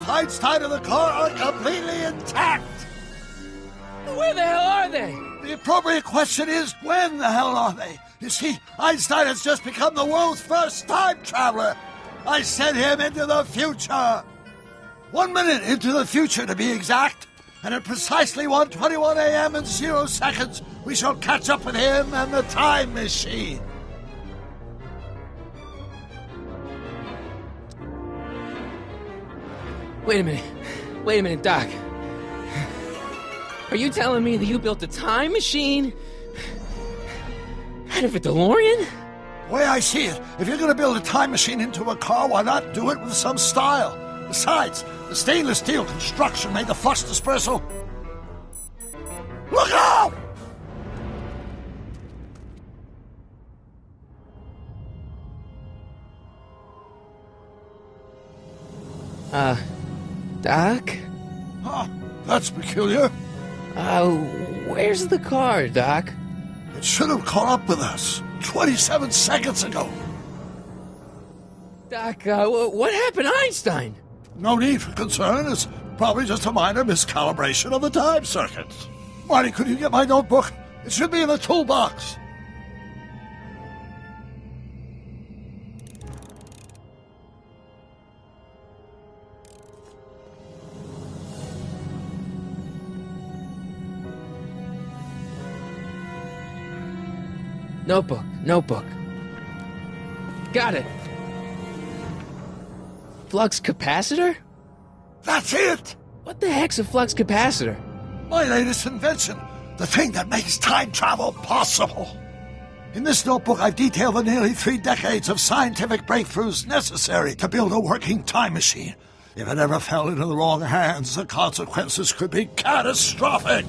Einstein and the car are completely intact. Where the hell are they? The appropriate question is, when the hell are they? You see, Einstein has just become the world's first time traveler. I sent him into the future. 1 minute into the future, to be exact. And at precisely 1:21 a.m. and 0 seconds, we shall catch up with him and the time machine. Wait a minute, Doc. Are you telling me that you built a time machine out of a DeLorean? The way I see it, if you're going to build a time machine into a car, why not do it with some style? Besides, the stainless steel construction made the flux dispersal. Look out! Doc? Huh, that's peculiar. Where's the car, Doc? It should have caught up with us 27 seconds ago. Doc, what happened to Einstein? No need for concern. It's probably just a minor miscalibration of the time circuits. Marty, could you get my notebook? It should be in the toolbox. Notebook. Got it. Flux capacitor? That's it! What the heck's a flux capacitor? My latest invention. The thing that makes time travel possible. In this notebook, I've detailed the nearly 3 decades of scientific breakthroughs necessary to build a working time machine. If it ever fell into the wrong hands, the consequences could be catastrophic.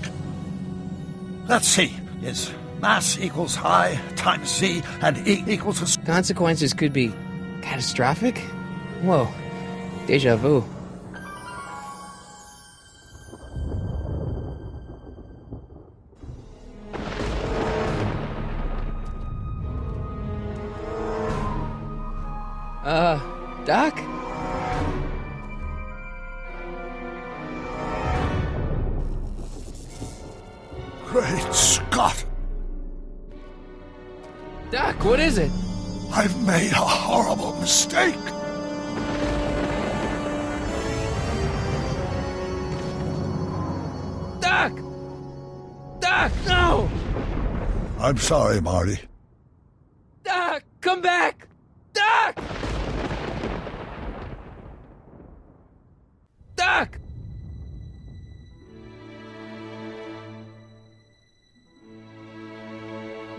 Let's see. It's mass equals I times Z, and E equals... Consequences could be catastrophic? Whoa. Deja vu. Doc? Great Scott! Doc, what is it? I've made a horrible mistake. Doc! Doc, no! I'm sorry, Marty. Doc, come back! Doc! Doc!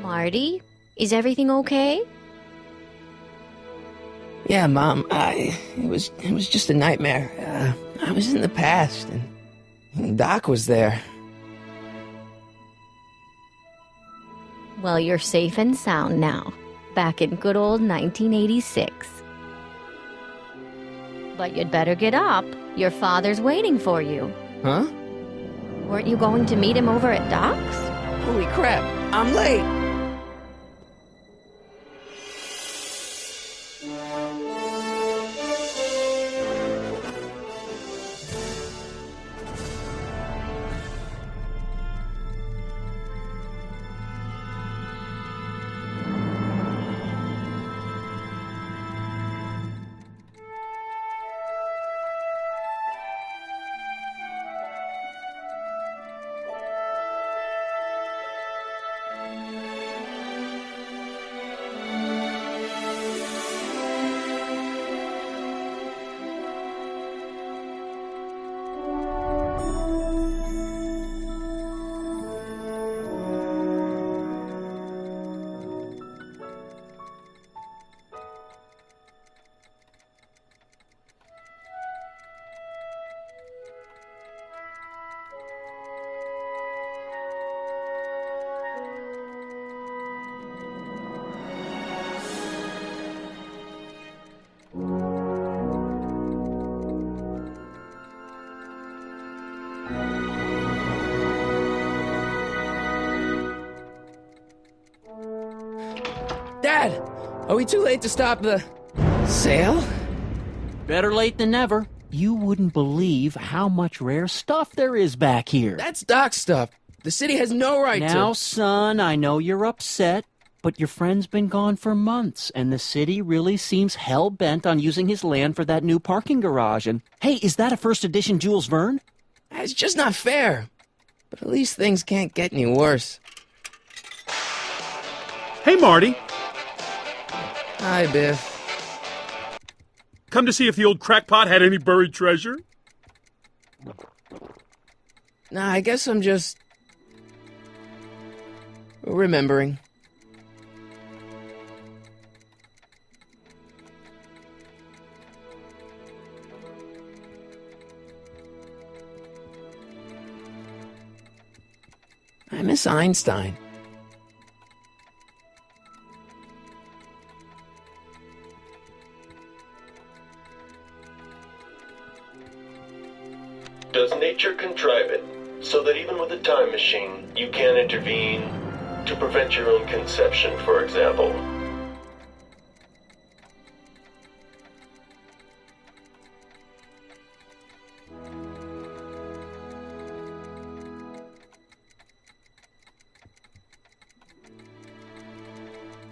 Marty, is everything okay? Yeah, Mom, it was just a nightmare. I was in the past, and Doc was there. Well, you're safe and sound now, back in good old 1986. But you'd better get up. Your father's waiting for you. Huh? Weren't you going to meet him over at Doc's? Holy crap, I'm late! Dad, are we too late to stop the sale? Better late than never. You wouldn't believe how much rare stuff there is back here. That's Doc's stuff. The city has no right to... Now, son, I know you're upset, but your friend's been gone for months, and the city really seems hell-bent on using his land for that new parking garage. And, hey, is that a first edition Jules Verne? It's just not fair. But at least things can't get any worse. Hey, Marty. Hi, Biff. Come to see if the old crackpot had any buried treasure? Nah, I guess I'm just... remembering. I miss Einstein. Does nature contrive it so that even with a time machine, you can intervene to prevent your own conception, for example?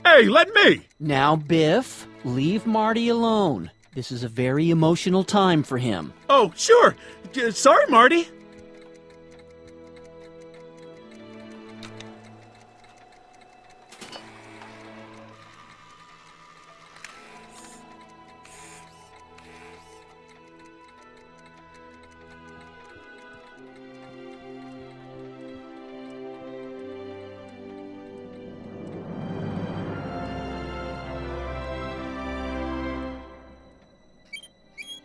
Hey, let me! Now, Biff, leave Marty alone. This is a very emotional time for him. Oh, sure. Sorry, Marty.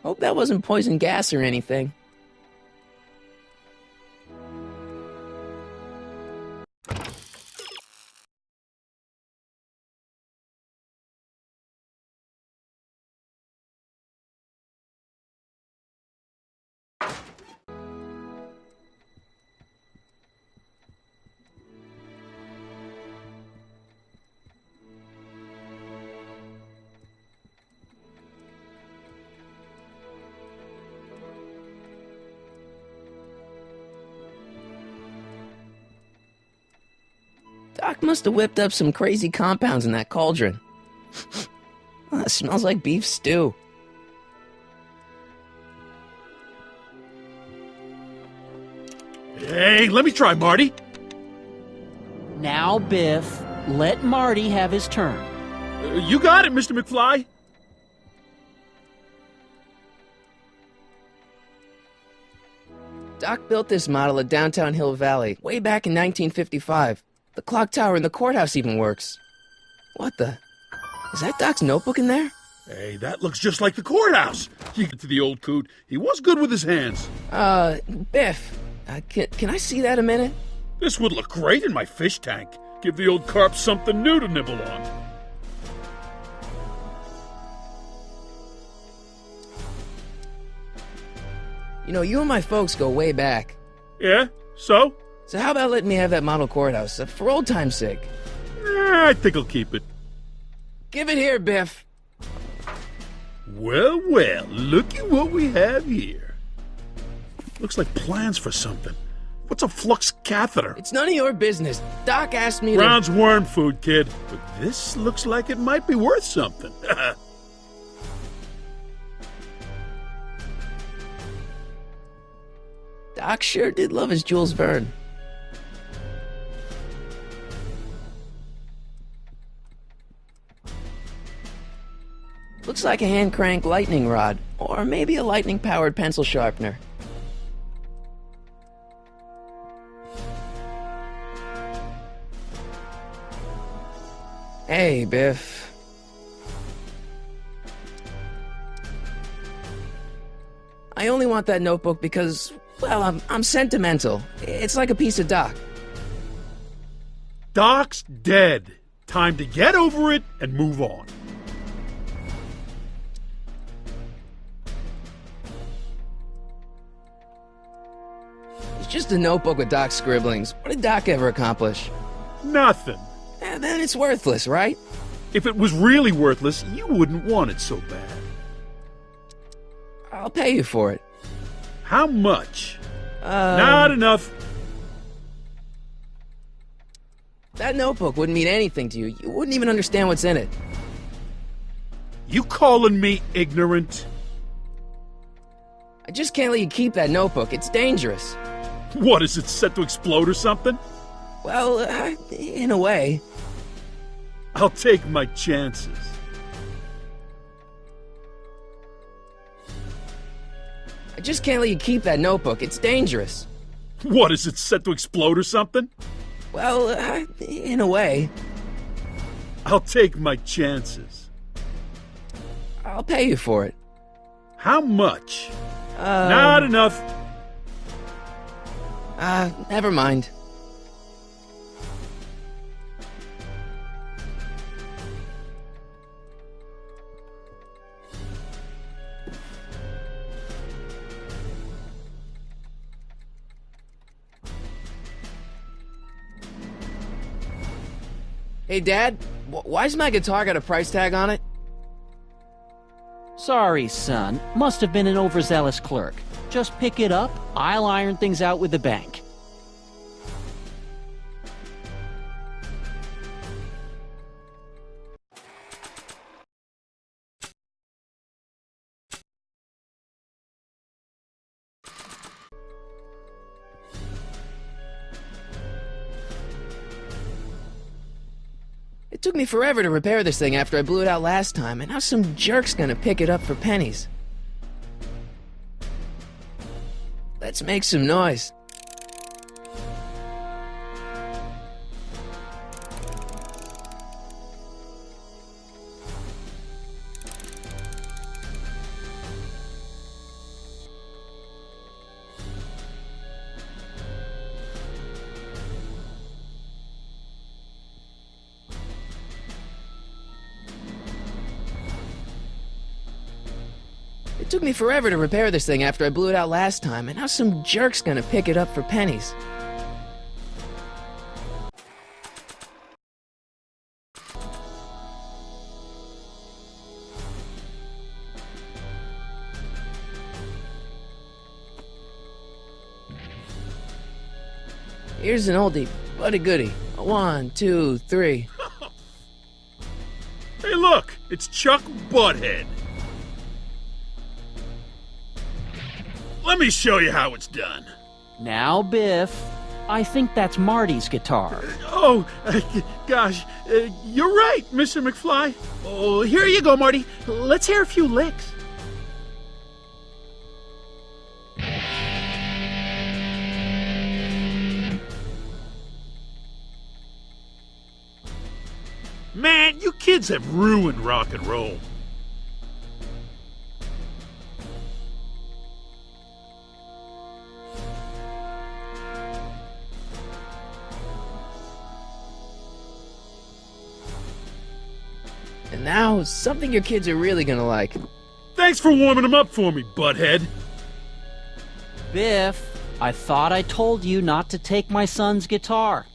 Hope that wasn't poison gas or anything. Doc must have whipped up some crazy compounds in that cauldron. It smells like beef stew. Hey, let me try, Marty. Now, Biff, let Marty have his turn. You got it, Mr. McFly. Doc built this model at downtown Hill Valley way back in 1955. The clock tower in the courthouse even works. What the? Is that Doc's notebook in there? Hey, that looks just like the courthouse. You get to the old coot. He was good with his hands. Biff, can I see that a minute? This would look great in my fish tank. Give the old carp something new to nibble on. You know, you and my folks go way back. Yeah? So? So how about letting me have that model courthouse, for old time's sake? I think I'll keep it. Give it here, Biff. Well, well, look at what we have here. Looks like plans for something. What's a flux catheter? It's none of your business. Doc asked me Brown's worm food, kid. But this looks like it might be worth something. Doc sure did love his Jules Verne. Looks like a hand-crank lightning rod, or maybe a lightning-powered pencil sharpener. Hey, Biff. I only want that notebook because, well, I'm sentimental. It's like a piece of Doc. Doc's dead. Time to get over it and move on. It's just a notebook with Doc's scribblings. What did Doc ever accomplish? Nothing. Then it's worthless, right? If it was really worthless, you wouldn't want it so bad. I'll pay you for it. How much? Not enough. That notebook wouldn't mean anything to you. You wouldn't even understand what's in it. You calling me ignorant? I just can't let you keep that notebook. It's dangerous. What, is it set to explode or something? Well, in a way. I'll take my chances. I just can't let you keep that notebook. It's dangerous. What, is it set to explode or something? Well, in a way. I'll take my chances. I'll pay you for it. How much? Not enough. Never mind. Hey, Dad, why's my guitar got a price tag on it? Sorry, son. Must have been an overzealous clerk. Just pick it up. I'll iron things out with the bank. It took me forever to repair this thing after I blew it out last time, and now some jerk's gonna pick it up for pennies. Let's make some noise. It took me forever to repair this thing after I blew it out last time, and now some jerk's gonna pick it up for pennies. Here's an oldie, but a goodie. 1, 2, 3. Hey, look! It's Chuck Butthead. Let me show you how it's done. Now, Biff, I think that's Marty's guitar. Oh, gosh, you're right, Mr. McFly. Oh, here you go, Marty. Let's hear a few licks. Man, you kids have ruined rock and roll. And now, something your kids are really gonna like. Thanks for warming them up for me, butthead. Biff, I thought I told you not to take my son's guitar.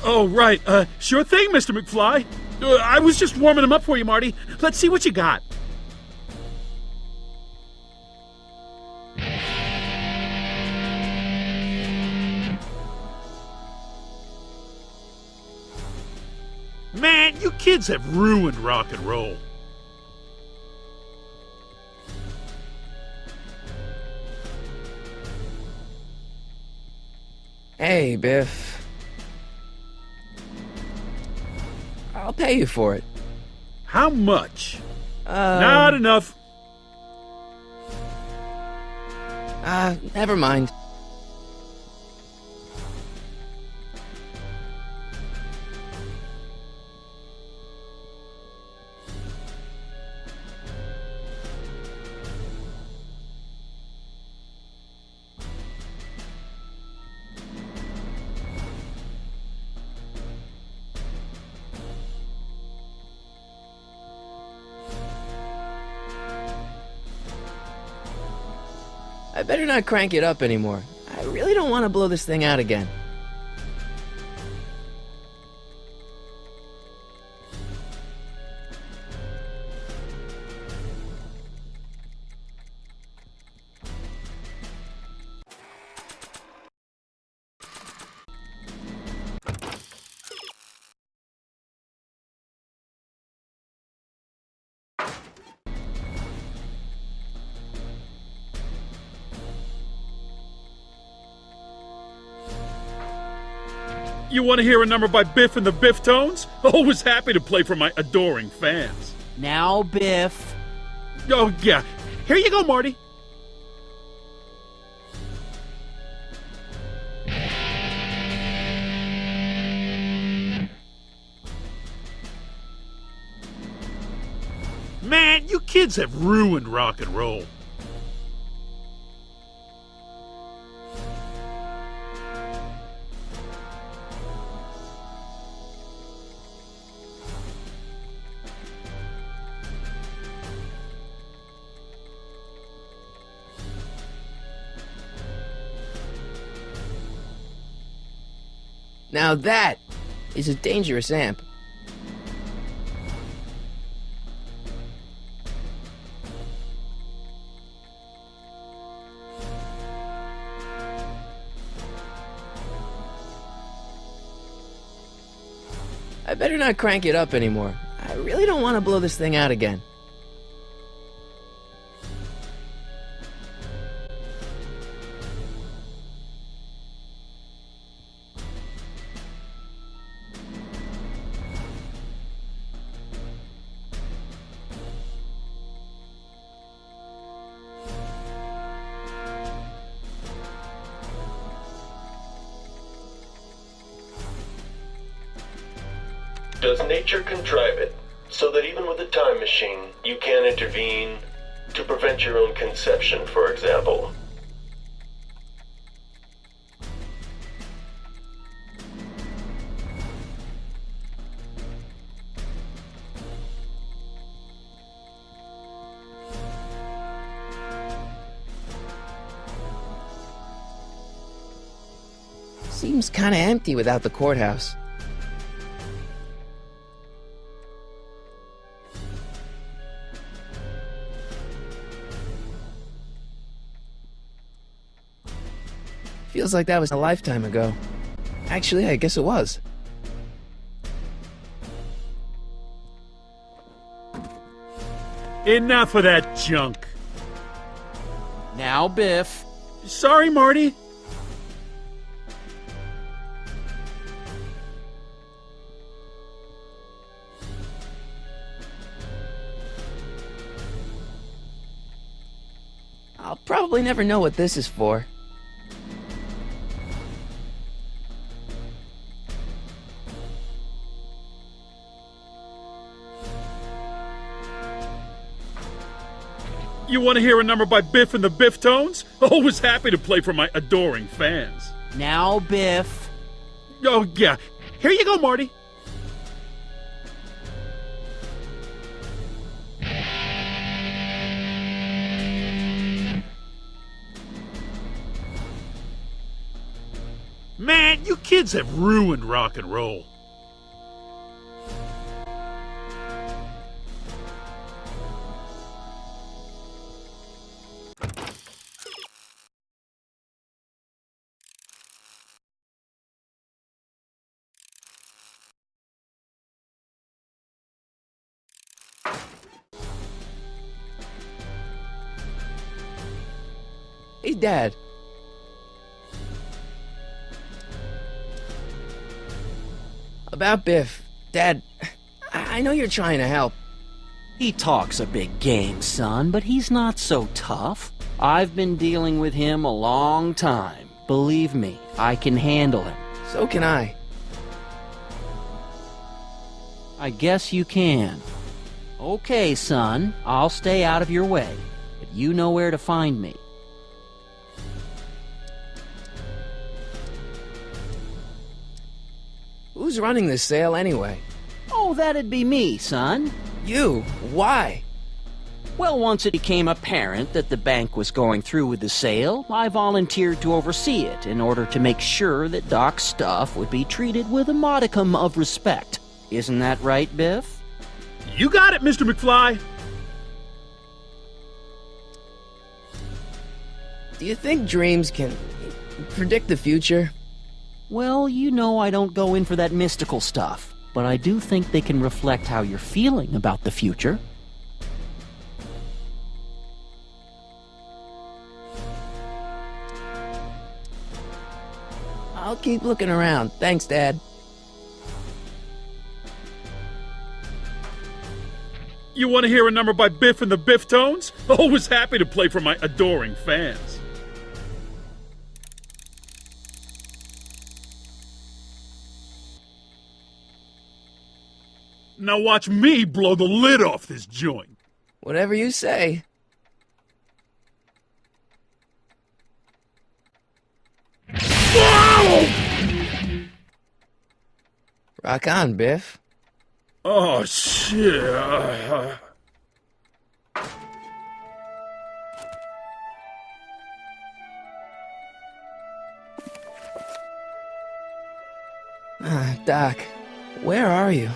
Oh, right. Sure thing, Mr. McFly. I was just warming them up for you, Marty. Let's see what you got. Man, you kids have ruined rock and roll. Hey, Biff. I'll pay you for it. How much? Not enough. Never mind. I better not crank it up anymore. I really don't want to blow this thing out again. You want to hear a number by Biff and the Biff Tones? Always happy to play for my adoring fans. Now, Biff. Oh, yeah. Here you go, Marty. Man, you kids have ruined rock and roll. Now that is a dangerous amp. I better not crank it up anymore. I really don't want to blow this thing out again. Does nature contrive it so that even with a time machine, you can intervene to prevent your own conception, for example? Seems kinda empty without the courthouse. Feels like that was a lifetime ago. Actually, I guess it was. Enough of that junk. Now, Biff. Sorry, Marty. I'll probably never know what this is for. You want to hear a number by Biff and the Biff Tones? Always happy to play for my adoring fans. Now, Biff. Oh, yeah. Here you go, Marty. Man, you kids have ruined rock and roll. Hey, Dad. About Biff. Dad, I know you're trying to help. He talks a big game, son, but he's not so tough. I've been dealing with him a long time. Believe me, I can handle him. So can I. I guess you can. Okay, son, I'll stay out of your way, but you know where to find me. Who's running this sale anyway? Oh, that'd be me, son. You? Why? Well, once it became apparent that the bank was going through with the sale, I volunteered to oversee it in order to make sure that Doc's stuff would be treated with a modicum of respect. Isn't that right, Biff? You got it, Mr. McFly. Do you think dreams can predict the future? Well, you know I don't go in for that mystical stuff, but I do think they can reflect how you're feeling about the future. I'll keep looking around. Thanks, Dad. You want to hear a number by Biff and the Biff-Tones? Always happy to play for my adoring fans. Now watch me blow the lid off this joint. Whatever you say. Whoa! Rock on, Biff. Oh, shit. Doc, where are you?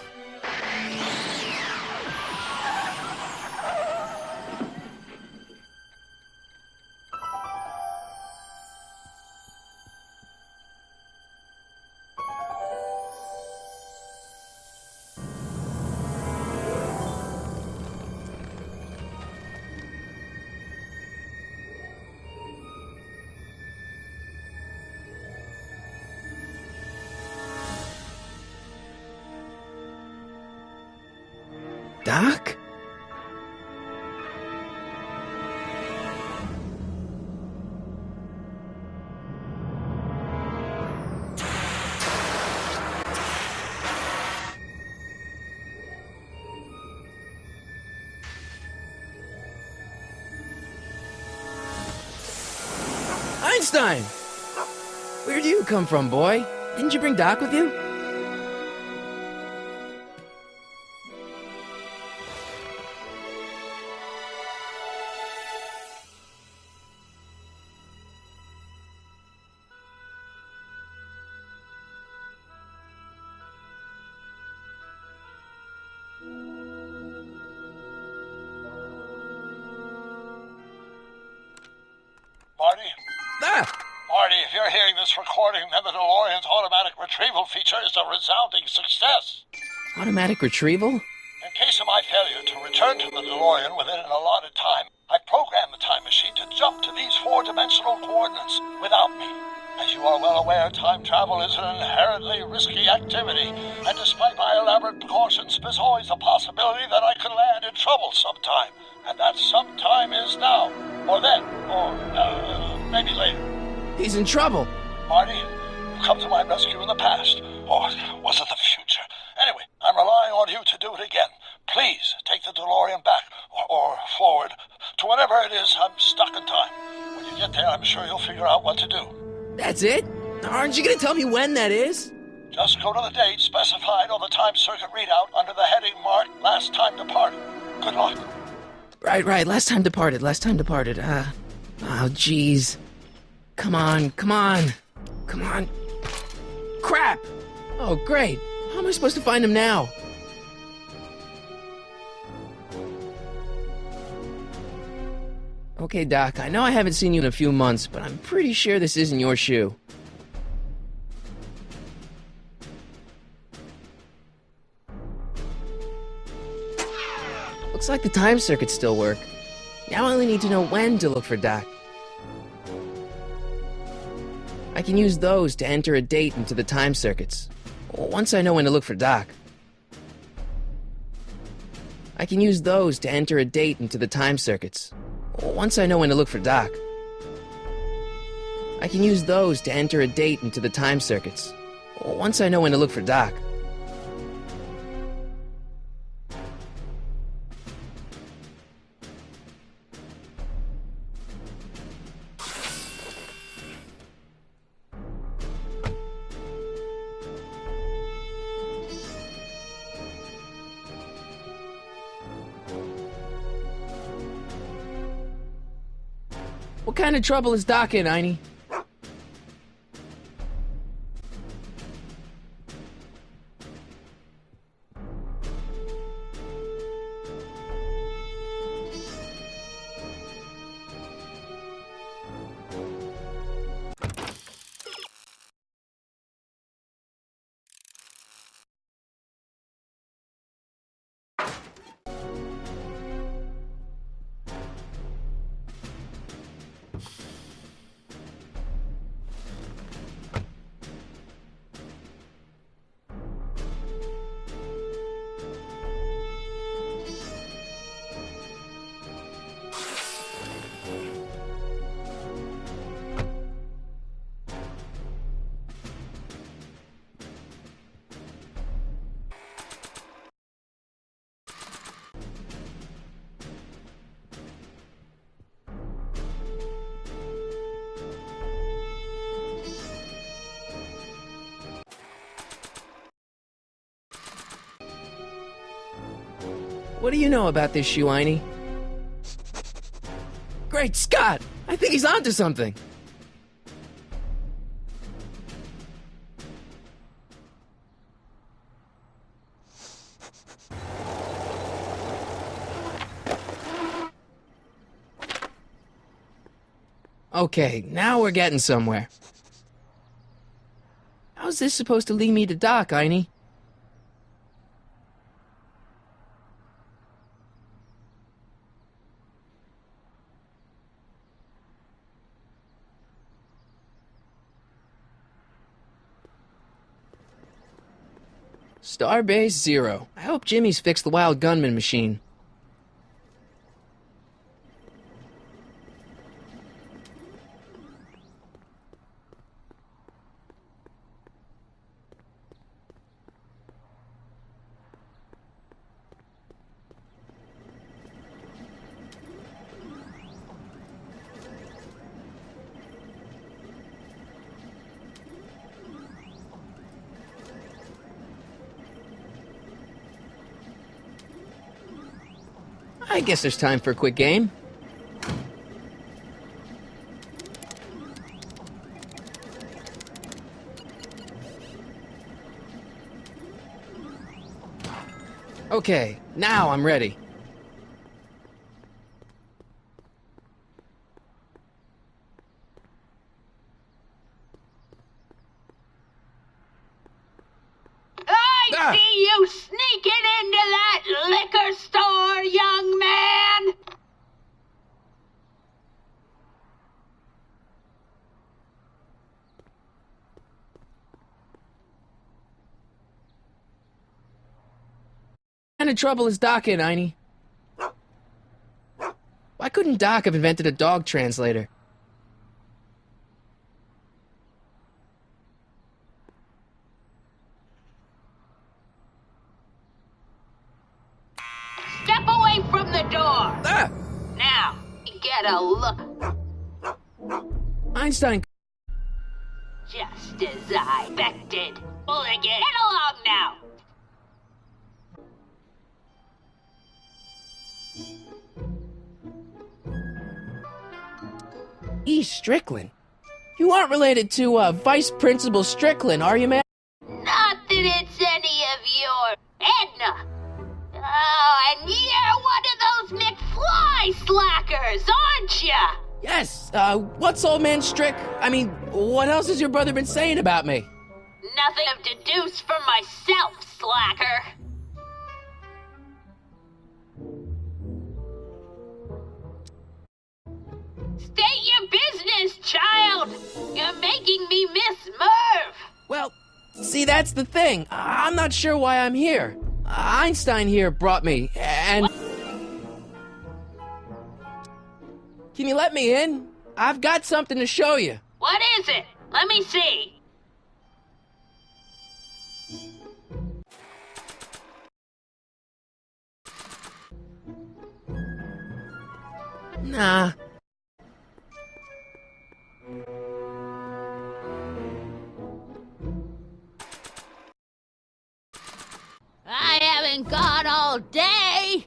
Doc? Einstein! Where'd you come from, boy? Didn't you bring Doc with you? Marty? Ah! Marty, if you're hearing this recording, then the DeLorean's automatic retrieval feature is a resounding success. Automatic retrieval? In case of my failure to return to the DeLorean within an allotted time, I programmed the time machine to jump to these four-dimensional coordinates without me. As you are well aware, time travel is an inherently risky activity, and despite my elaborate precautions, there's always a possibility that I could land in trouble sometime. And that sometime is now, or then, or maybe later. He's in trouble. Marty, you've come to my rescue in the past, or was it the future? Anyway, I'm relying on you to do it again. Please take the DeLorean back, or forward, to whatever it is. I'm stuck in time. When you get there, I'm sure you'll figure out what to do. That's it? Aren't you gonna tell me when that is? Just go to the date specified on the time circuit readout under the heading marked Last Time Departed. Good luck. Right. Last time departed. Oh, jeez. Come on. Crap! Oh, great. How am I supposed to find him now? Okay, Doc, I know I haven't seen you in a few months, but I'm pretty sure this isn't your shoe. Looks like the time circuits still work. Now I only need to know when to look for Doc. I can use those to enter a date into the time circuits. Once I know when to look for Doc. I can use those to enter a date into the time circuits. Once I know when to look for Doc. I can use those to enter a date into the time circuits. Once I know when to look for Doc. What kind of trouble is Doc in, Einie? What do you know about this shoe, Einie? Great Scott! I think he's onto something. Okay, now we're getting somewhere. How's this supposed to lead me to Doc, Einie? Starbase 0. I hope Jimmy's fixed the Wild Gunman machine. I guess there's time for a quick game. Okay, now I'm ready. I see you sneaking into that liquor store, young man! What kind of trouble is Doc in, Einie? Why couldn't Doc have invented a dog translator? Step away from the door! Ah! Now, get a look. Einstein. Just as I expected. Hooligan, get along now! E. Strickland. You aren't related to, Vice Principal Strickland, are you, man? Not that it's any of your... Edna! Oh, and you're one of those McFly slackers, aren't ya? Yes, what's old man Strick? I mean, what else has your brother been saying about me? Nothing I've deduced from myself, slacker. State your business, child! You're making me miss Merv! Well, see, that's the thing. I'm not sure why I'm here. Einstein here brought me, and... Can you let me in? I've got something to show you. What is it? Let me see. Nah. I haven't got all day.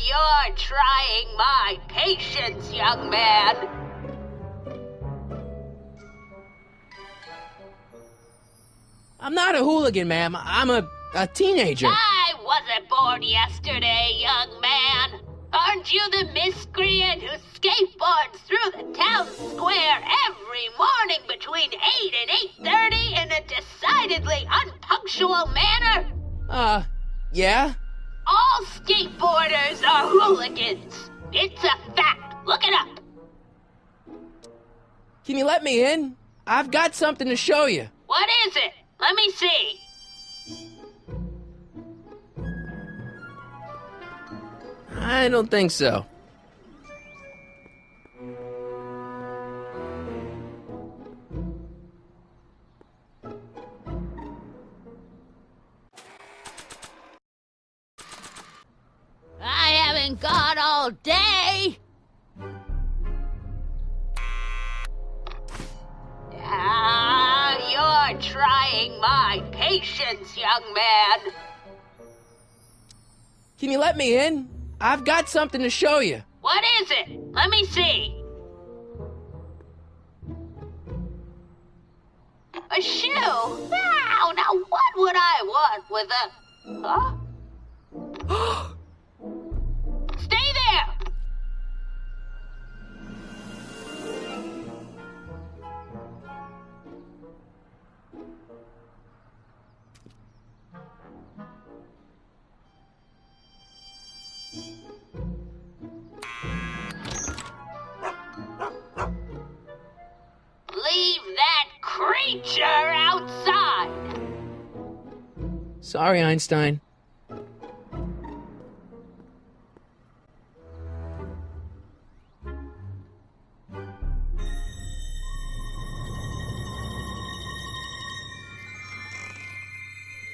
You're trying my patience, young man. I'm not a hooligan, ma'am. I'm a teenager. I wasn't born yesterday, young man. Aren't you the miscreant who skateboards through the town square every morning between 8 and 8:30 in a decidedly unpunctual manner? Yeah? All skateboarders are hooligans. It's a fact. Look it up. Can you let me in? I've got something to show you. What is it? Let me see. I don't think so. I haven't got all day. You're trying trying my patience, young man. Can you let me in? I've got something to show you. What is it? Let me see. A shoe? Wow, now what would I want with a... Huh? Stay there! Leave that creature outside! Sorry, Einstein.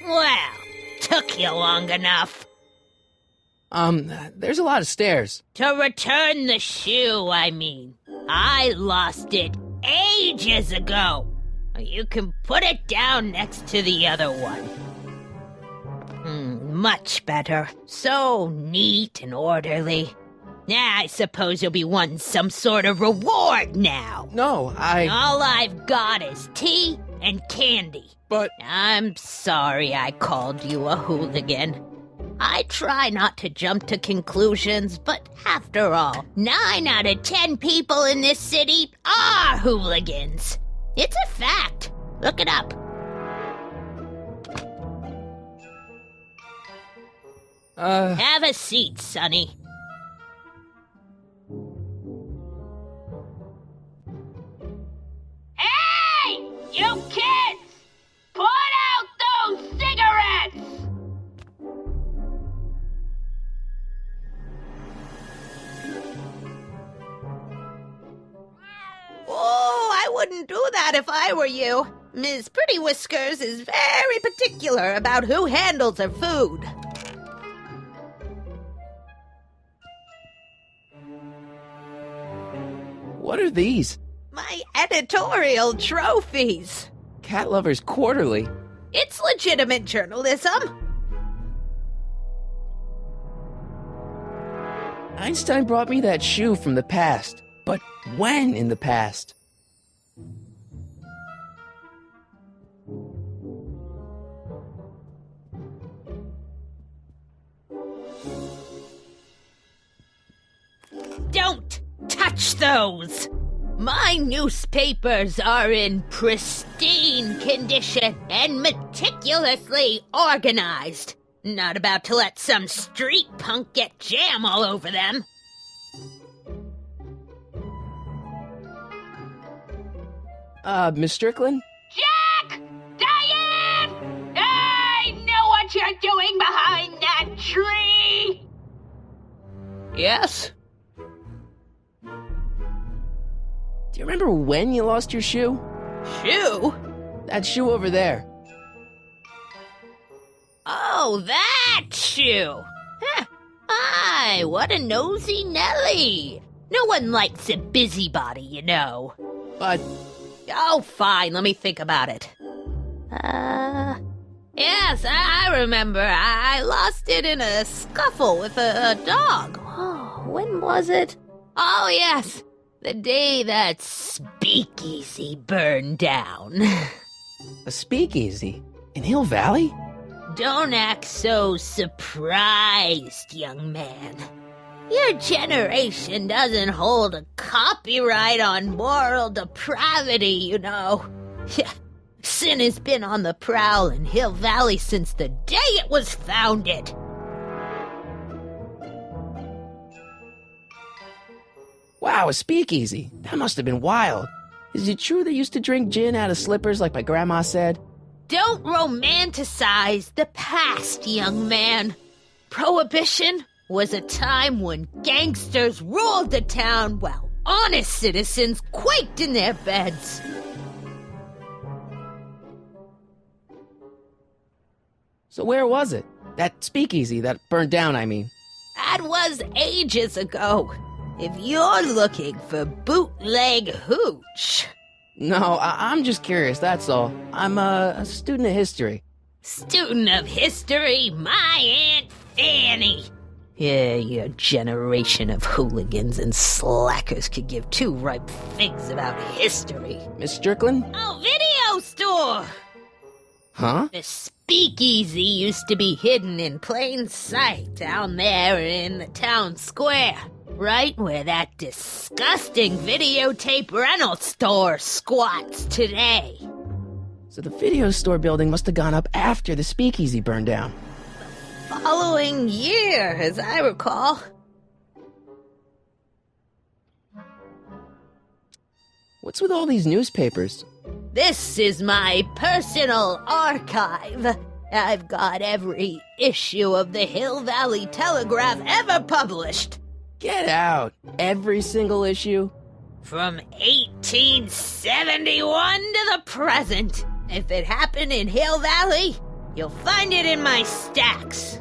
Well, took you long enough. There's a lot of stairs. To return the shoe, I mean. I lost it ages ago. You can put it down next to the other one. Much better. So neat and orderly. I suppose you'll be wanting some sort of reward now. No, All I've got is tea and candy. But... I'm sorry I called you a hooligan. I try not to jump to conclusions, but after all, 9 out of 10 people in this city are hooligans. It's a fact. Look it up. Have a seat, Sonny. Hey! You kids! Put out those cigarettes! Oh, I wouldn't do that if I were you. Ms. Pretty Whiskers is very particular about who handles her food. what are these? My editorial trophies. Cat Lovers Quarterly. It's legitimate journalism. Einstein brought me that shoe from the past. But when in the past? Don't touch those! My newspapers are in pristine condition and meticulously organized. Not about to let some street punk get jam all over them. Miss Strickland? Jack! Diane! I know what you're doing behind that tree! Yes? Do you remember when you lost your shoe? Shoe? That shoe over there. Oh, that shoe! Huh. Aye, what a nosy Nelly! No one likes a busybody, you know. But... Oh, fine, let me think about it. Yes, I remember. I lost it in a scuffle with a dog. Oh, when was it? Oh, yes, the day that speakeasy burned down. a speakeasy? In Hill Valley? Don't act so surprised, young man. Your generation doesn't hold a copyright on moral depravity, you know. Sin has been on the prowl in Hill Valley since the day it was founded. Wow, a speakeasy. That must have been wild. Is it true they used to drink gin out of slippers like my grandma said? Don't romanticize the past, young man. Prohibition was a time when gangsters ruled the town while honest citizens quaked in their beds. So where was it? That speakeasy that burned down, I mean. That was ages ago. If you're looking for bootleg hooch, No, I'm just curious, that's all. I'm a student of history. Student of history, my Aunt Fanny. Yeah, your generation of hooligans and slackers could give two ripe figs about history. Miss Strickland? Oh, video store! Huh? The speakeasy used to be hidden in plain sight down there in the town square. Right where that disgusting videotape rental store squats today. So the video store building must have gone up after the speakeasy burned down. Following year, as I recall. What's with all these newspapers? This is my personal archive. I've got every issue of the Hill Valley Telegraph ever published. Get out! Every single issue? From 1871 to the present. If it happened in Hill Valley, you'll find it in my stacks.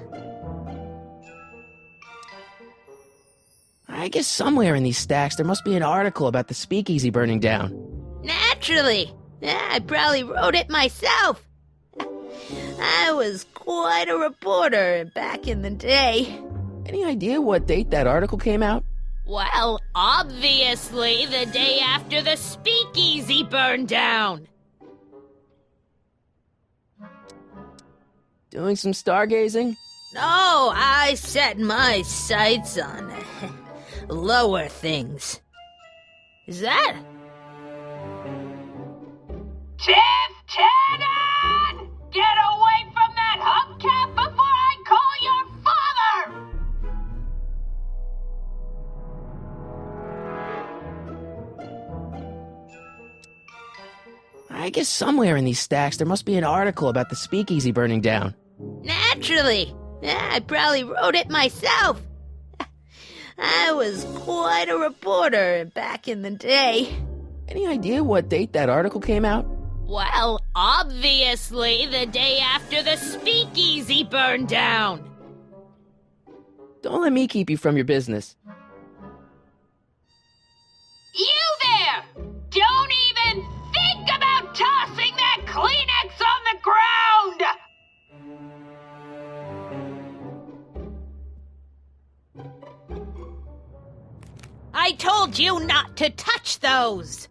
I guess somewhere in these stacks there must be an article about the speakeasy burning down. Naturally. I probably wrote it myself. I was quite a reporter back in the day. Any idea what date that article came out? Well, obviously the day after the speakeasy burned down. Doing some stargazing? No, I set my sights on lower things. Is that? Tiff Tannen! Get away from that hubcap before I call your father! I guess somewhere in these stacks there must be an article about the speakeasy burning down. Naturally. I probably wrote it myself. I was quite a reporter back in the day. Any idea what date that article came out? Well, obviously the day after the speakeasy burned down. Don't let me keep you from your business. You there! Don't even think about tossing that Kleenex on the ground! I told you not to touch those!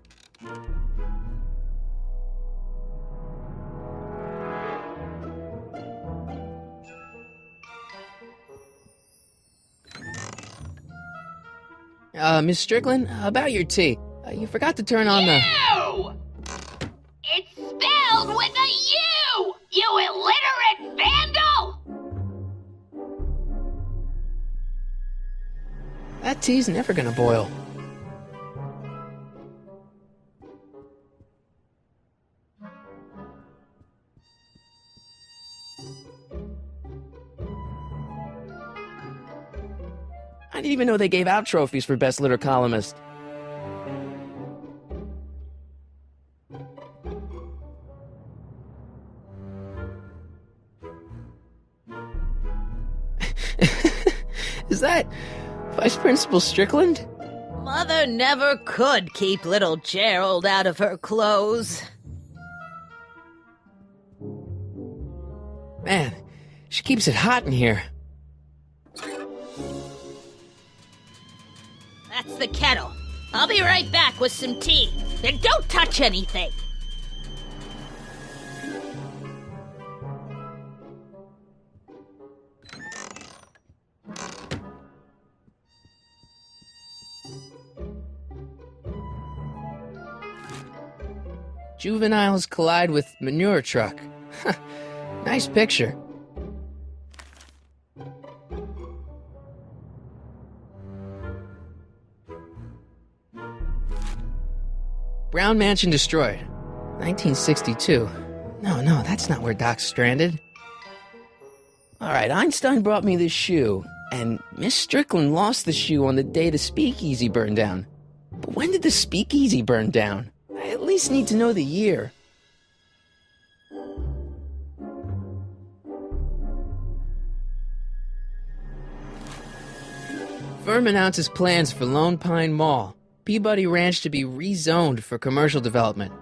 Miss Strickland, about your tea. You forgot to turn on the... You! It's spelled with a U! You illiterate vandal! That tea's never gonna boil. I didn't even know they gave out trophies for best litter columnist. Is that Vice Principal Strickland? Mother never could keep little Gerald out of her clothes. Man, she keeps it hot in here. That's the kettle. I'll be right back with some tea. And don't touch anything. Juveniles collide with manure truck. Nice picture. Brown Mansion destroyed. 1962. No, that's not where Doc's stranded. Alright, Einstein brought me this shoe, and Miss Strickland lost the shoe on the day the speakeasy burned down. But when did the speakeasy burn down? I at least need to know the year. Firm announces plans for Lone Pine Mall. Peabody Ranch to be rezoned for commercial development.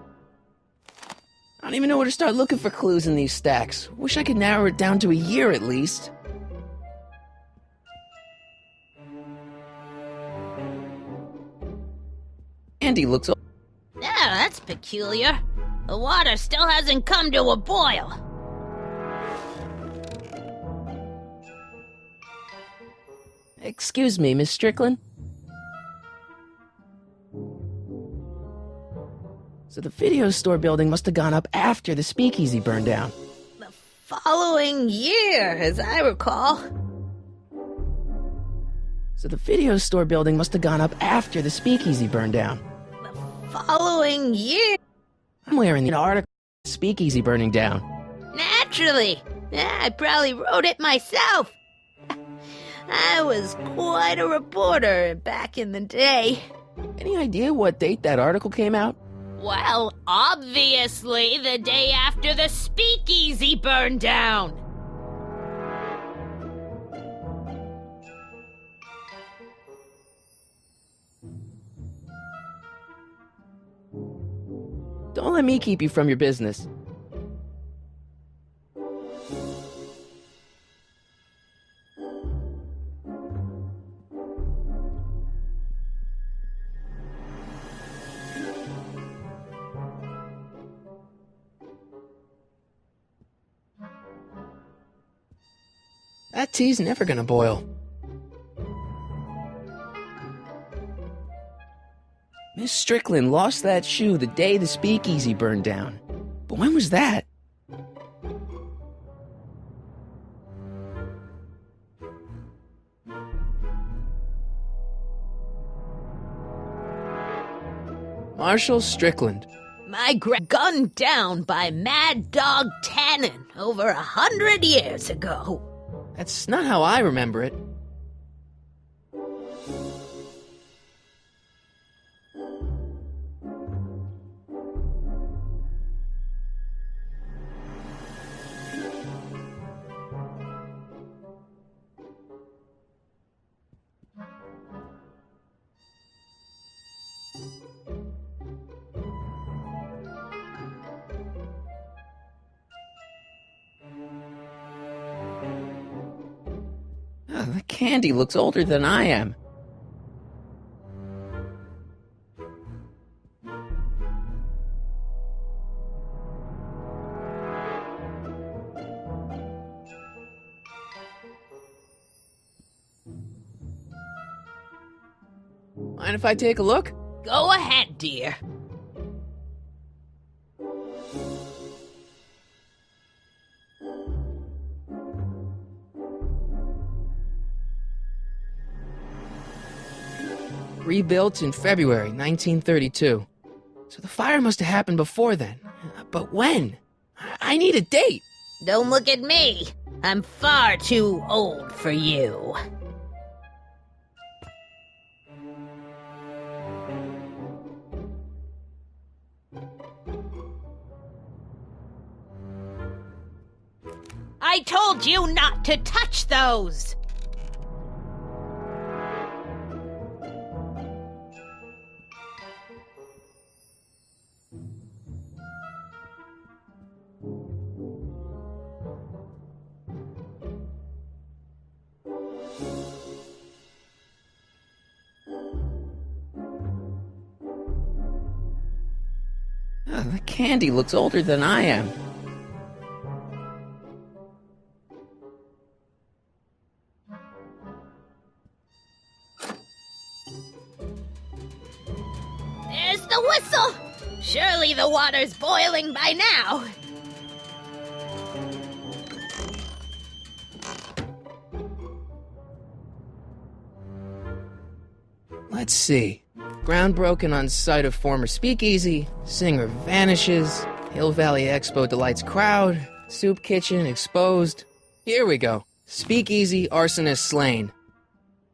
I don't even know where to start looking for clues in these stacks. Wish I could narrow it down to a year at least. Andy looks old. Yeah, that's peculiar. The water still hasn't come to a boil. Excuse me, Miss Strickland? So the video store building must have gone up after the speakeasy burned down. The following year, as I recall. So the video store building must have gone up after the speakeasy burned down. The following year. I'm wearing an article about the speakeasy burning down. Naturally. Yeah, I probably wrote it myself. I was quite a reporter back in the day. Any idea what date that article came out? Well, obviously the day after the speakeasy burned down. Don't let me keep you from your business. That tea's never gonna boil. Miss Strickland lost that shoe the day the speakeasy burned down. But when was that? Marshall Strickland. My gunned down by Mad Dog Tannen over 100 years ago. That's not how I remember it. The candy looks older than I am. Mind if I take a look? Go ahead, dear. Rebuilt in February 1932. So the fire must have happened before then. But when? I need a date. Don't look at me. I'm far too old for you. I told you not to touch those! The candy looks older than I am. There's the whistle! Surely the water's boiling by now. Let's see. Ground broken on site of former speakeasy, singer vanishes, Hill Valley Expo delights crowd, soup kitchen exposed. Here we go. Speakeasy arsonist slain.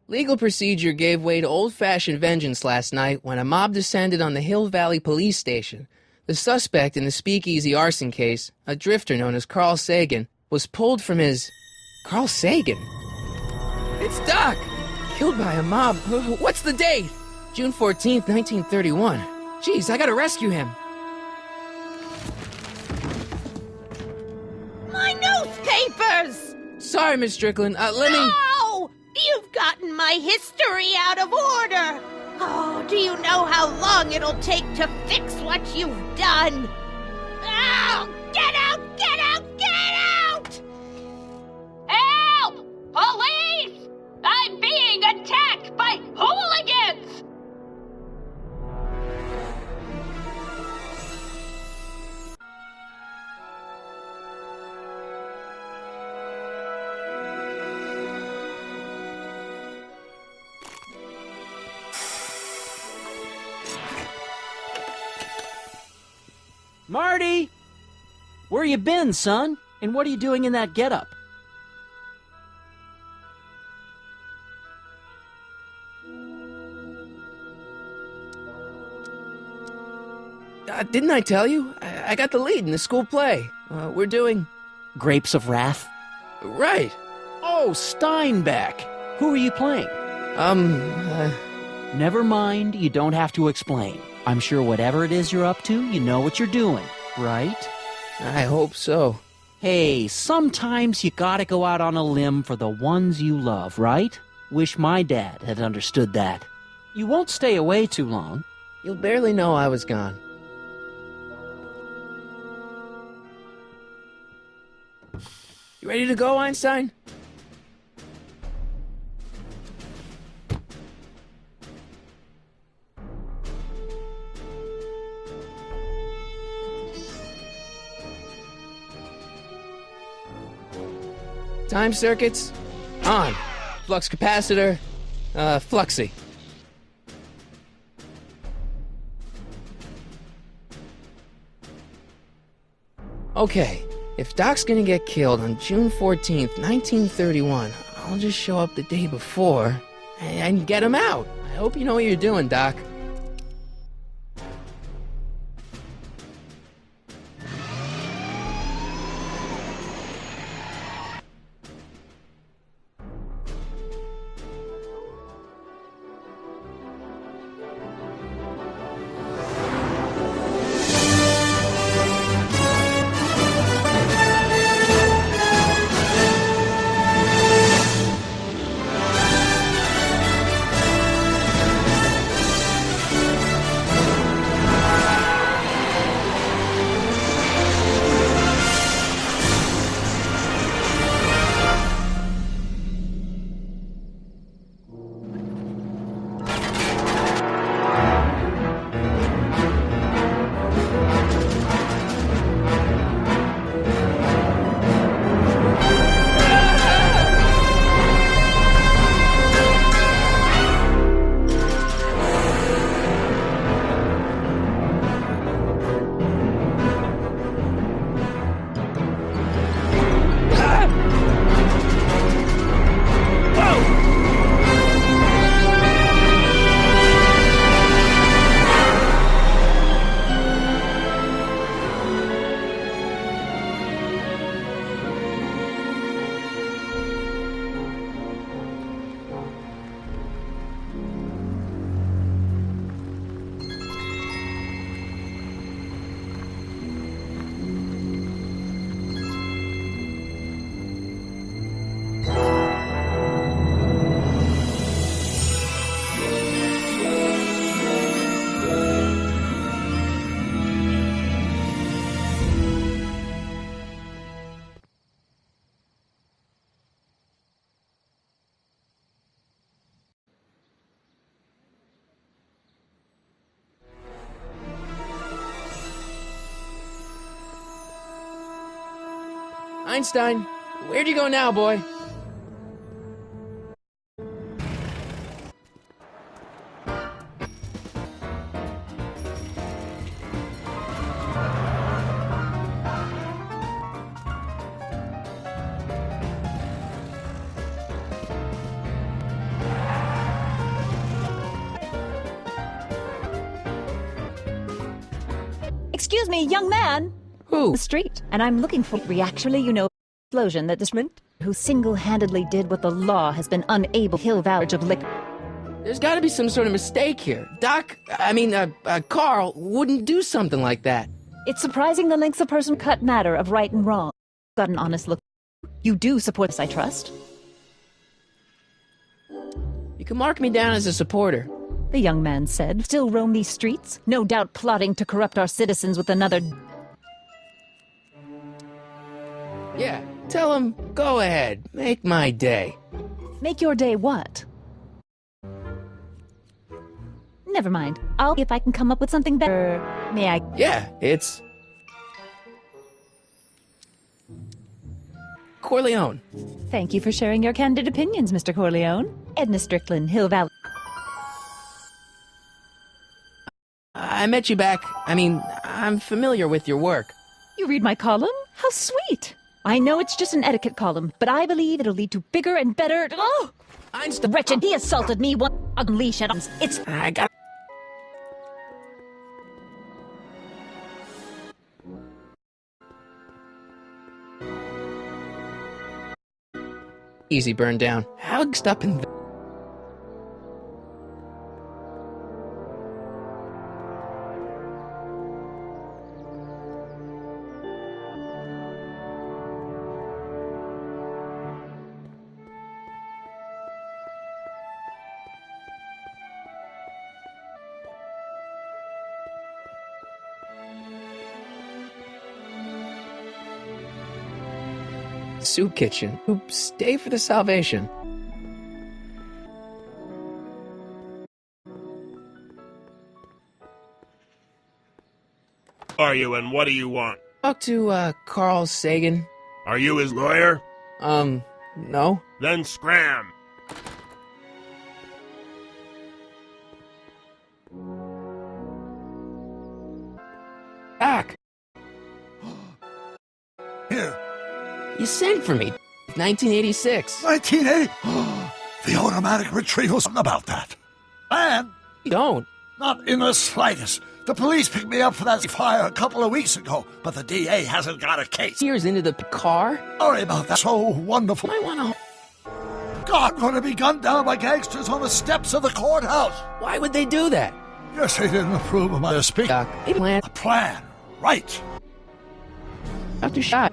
Legal procedure gave way to old-fashioned vengeance last night when a mob descended on the Hill Valley police station. The suspect in the speakeasy arson case, a drifter known as Carl Sagan, was pulled from his... Carl Sagan? It's Doc! Killed by a mob. What's the date? June 14th, 1931. Jeez, I gotta rescue him. My newspapers! Sorry, Miss Strickland. Let me... No! You've gotten my history out of order! Oh, do you know how long it'll take to fix what you've done? Oh, get out! Get out! Get out! Help! Police! I'm being attacked by hooligans! Marty! Where you been, son? And what are you doing in that getup? Didn't I tell you? I got the lead in the school play. We're doing... Grapes of Wrath? Right. Oh, Steinbeck! Who are you playing? Never mind, you don't have to explain. I'm sure whatever it is you're up to, you know what you're doing, right? I hope so. Hey, sometimes you gotta go out on a limb for the ones you love, right? Wish my dad had understood that. You won't stay away too long. You'll barely know I was gone. You ready to go, Einstein? Time circuits on. Flux capacitor, fluxy. Okay, if Doc's gonna get killed on June 14th, 1931, I'll just show up the day before and get him out. I hope you know what you're doing, Doc. Einstein, where'd you go now, boy? Excuse me, young man. Who? The street. And I'm looking for actually, you know, explosion that this who single-handedly did what the law has been unable to kill vouch of liquor. There's gotta be some sort of mistake here. Carl wouldn't do something like that. It's surprising the lengths a person cut matter of right and wrong. Got an honest look. You do support us, I trust. You can mark me down as a supporter. The young man said. Still roam these streets? No doubt plotting to corrupt our citizens with another... Yeah, tell him, go ahead, make my day. Make your day what? Never mind. I'll see if I can come up with something better. May I? Yeah, it's... Corleone. Thank you for sharing your candid opinions, Mr. Corleone. Edna Strickland, Hill Valley. I met you back. I'm familiar with your work. You read my column? How sweet! I know it's just an etiquette column, but I believe it'll lead to bigger and better... Oh! Einstein... Wretched, he assaulted me one unleash at... It's... I got... Easy burn down. How mixed up in... Soup kitchen. Oops, stay for the salvation. Are you, and what do you want? Talk to, Carl Sagan. Are you his lawyer? No. Then scram! Back! Here. You sent for me. 1986. 1980? The automatic retrieval, something about that. And... You don't. Not in the slightest. The police picked me up for that fire a couple of weeks ago, but the DA hasn't got a case. Years into the car? Sorry about that. So wonderful. I wanna... God, I'm going to be gunned down by gangsters on the steps of the courthouse. Why would they do that? Yes, they didn't approve of my speech. Doc, a plan. A plan. Right. After shot.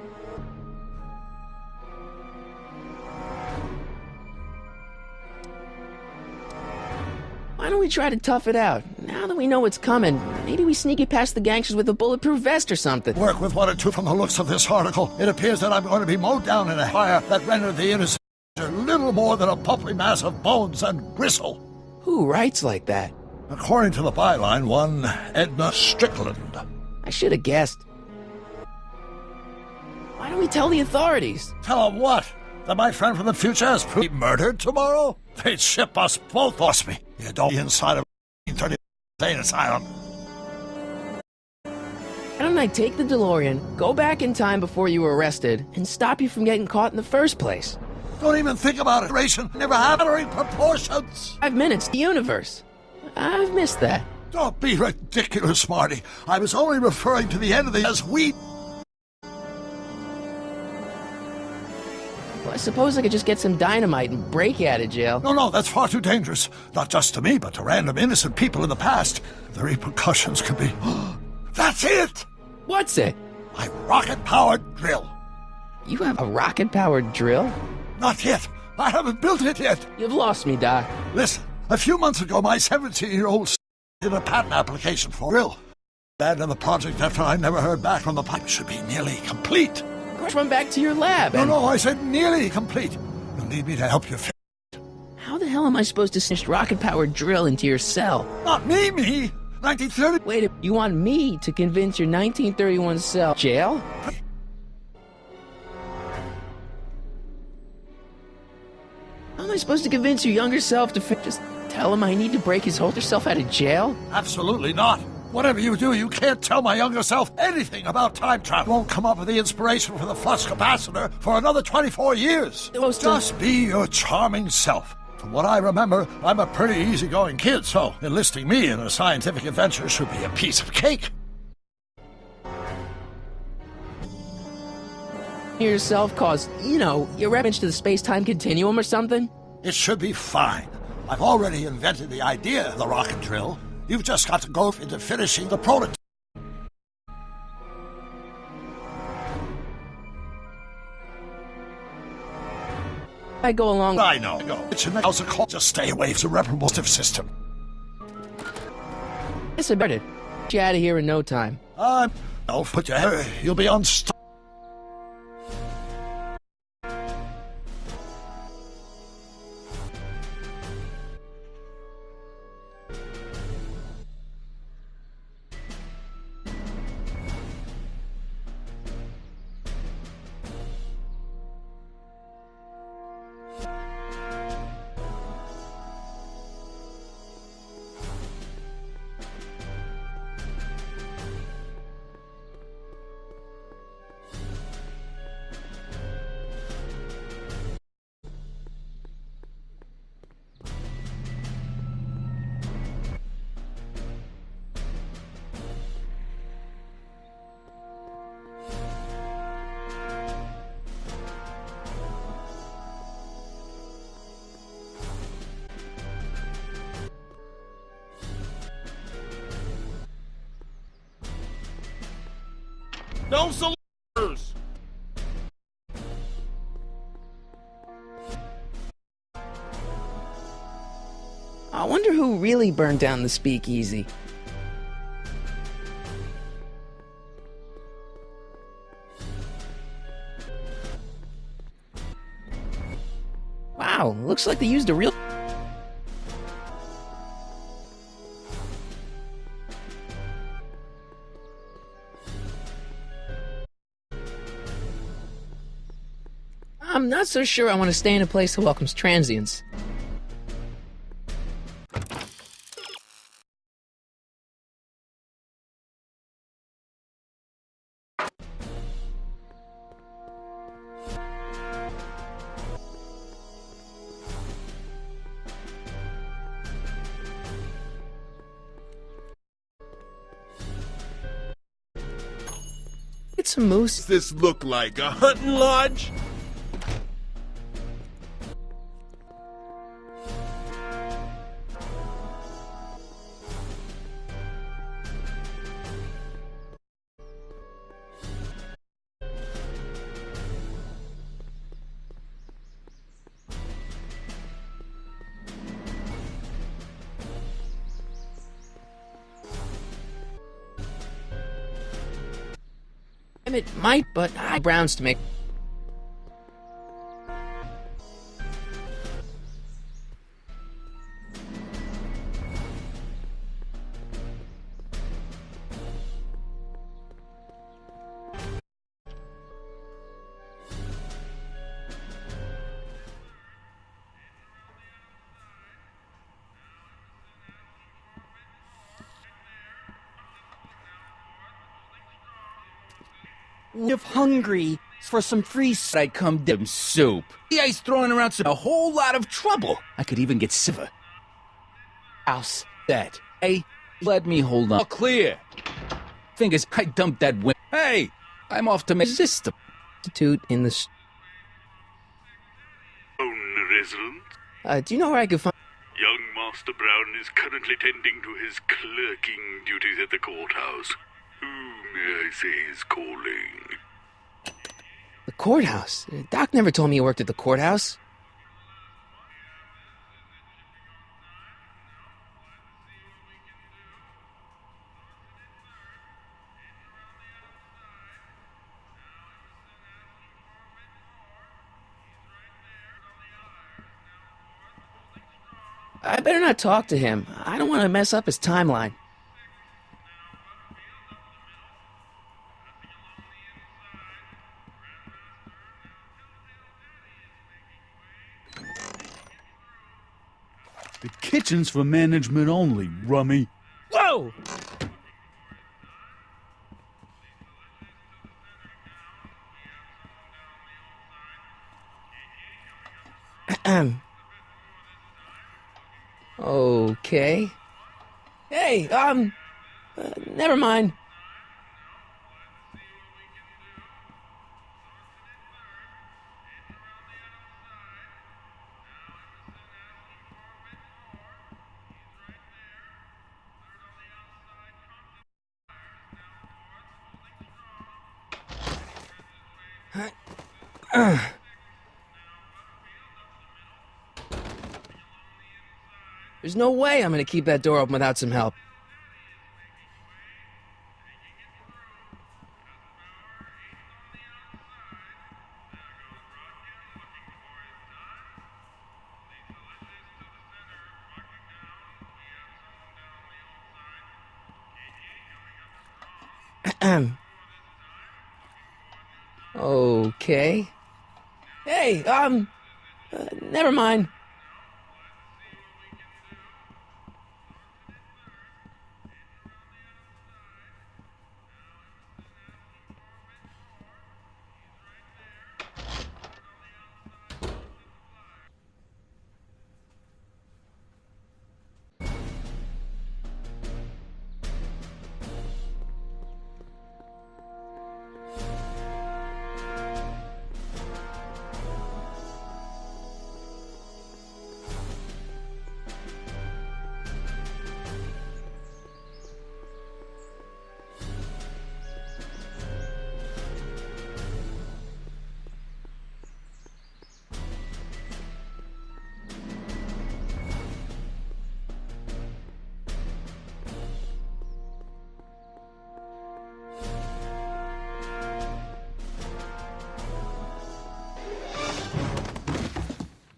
Why don't we try to tough it out? Now that we know what's coming, maybe we sneak it past the gangsters with a bulletproof vest or something. Work with one or two from the looks of this article. It appears that I'm going to be mowed down in a fire that rendered the innocent little more than a pulpy mass of bones and gristle. Who writes like that? According to the byline, one Edna Strickland. I should have guessed. Why don't we tell the authorities? Tell them what? That my friend from the future has proved murdered tomorrow? They'd ship us both off me. You don't be inside of 30 insane asylum. Why don't I take the DeLorean, go back in time before you were arrested, and stop you from getting caught in the first place? Don't even think about it, Ration. Never have it proportions. 5 minutes, the universe. I've missed that. Don't be ridiculous, Marty. I was only referring to the end of the as we... Well, I suppose I could just get some dynamite and break you out of jail. No, that's far too dangerous. Not just to me, but to random innocent people in the past. The repercussions could be... That's it! What's it? My rocket-powered drill. You have a rocket-powered drill? Not yet. I haven't built it yet. You've lost me, Doc. Listen, a few months ago, my 17-year-old did a patent application for a drill. Abandoned the project after I never heard back from the pipe. Should be nearly complete. Run back to your lab and... No, I said nearly complete. You'll need me to help you fix it. How the hell am I supposed to snitch rocket-powered drill into your cell? Not me! 1930... Wait, you want me to convince your 1931 cell jail? How am I supposed to convince your younger self to just tell him I need to break his older self out of jail? Absolutely not. Whatever you do, you can't tell my younger self anything about time travel. Won't come up with the inspiration for the flux capacitor for another 24 years. Just be your charming self. From what I remember, I'm a pretty easygoing kid, so enlisting me in a scientific adventure should be a piece of cake. Yourself cause, you reference to the space-time continuum or something? It should be fine. I've already invented the idea of the rocket drill. You've just got to go into finishing the prototype. I go along. I know. It's in the house of call. Just stay away from the reprobative system. Yes, I better. Get you out of here in no time. No, put your head. You'll be unstuck. No saluters! I wonder who really burned down the speakeasy. Wow, looks like they used a real... I'm not so sure I want to stay in a place that welcomes transients. It's a moose. Does this look like a hunting lodge? It might, but I Browns to make. If hungry for some free I'd come dim soup. The ice throwing around a whole lot of trouble. I could even get silver. House that. Hey, let me hold on. All clear. Fingers, I dumped that win. Hey, I'm off to make system. Institute in the. Resident? Do you know where I could find? Young Master Brown is currently tending to his clerking duties at the courthouse. Who may I say is calling? The courthouse? Doc never told me he worked at the courthouse. I better not talk to him. I don't want to mess up his timeline. The kitchen's for management only, rummy. Whoa! Okay. Hey, never mind. There's no way I'm gonna keep that door open without some help. Okay. Hey, never mind.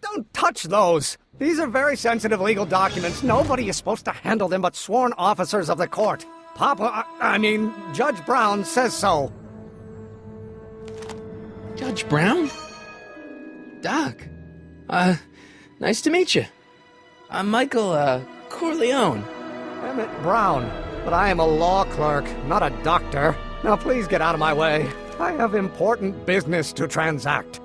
Don't touch those! These are very sensitive legal documents. Nobody is supposed to handle them but sworn officers of the court. Judge Brown says so. Judge Brown? Doc. Nice to meet you. I'm Michael, Corleone. Emmett Brown. But I am a law clerk, not a doctor. Now please get out of my way. I have important business to transact.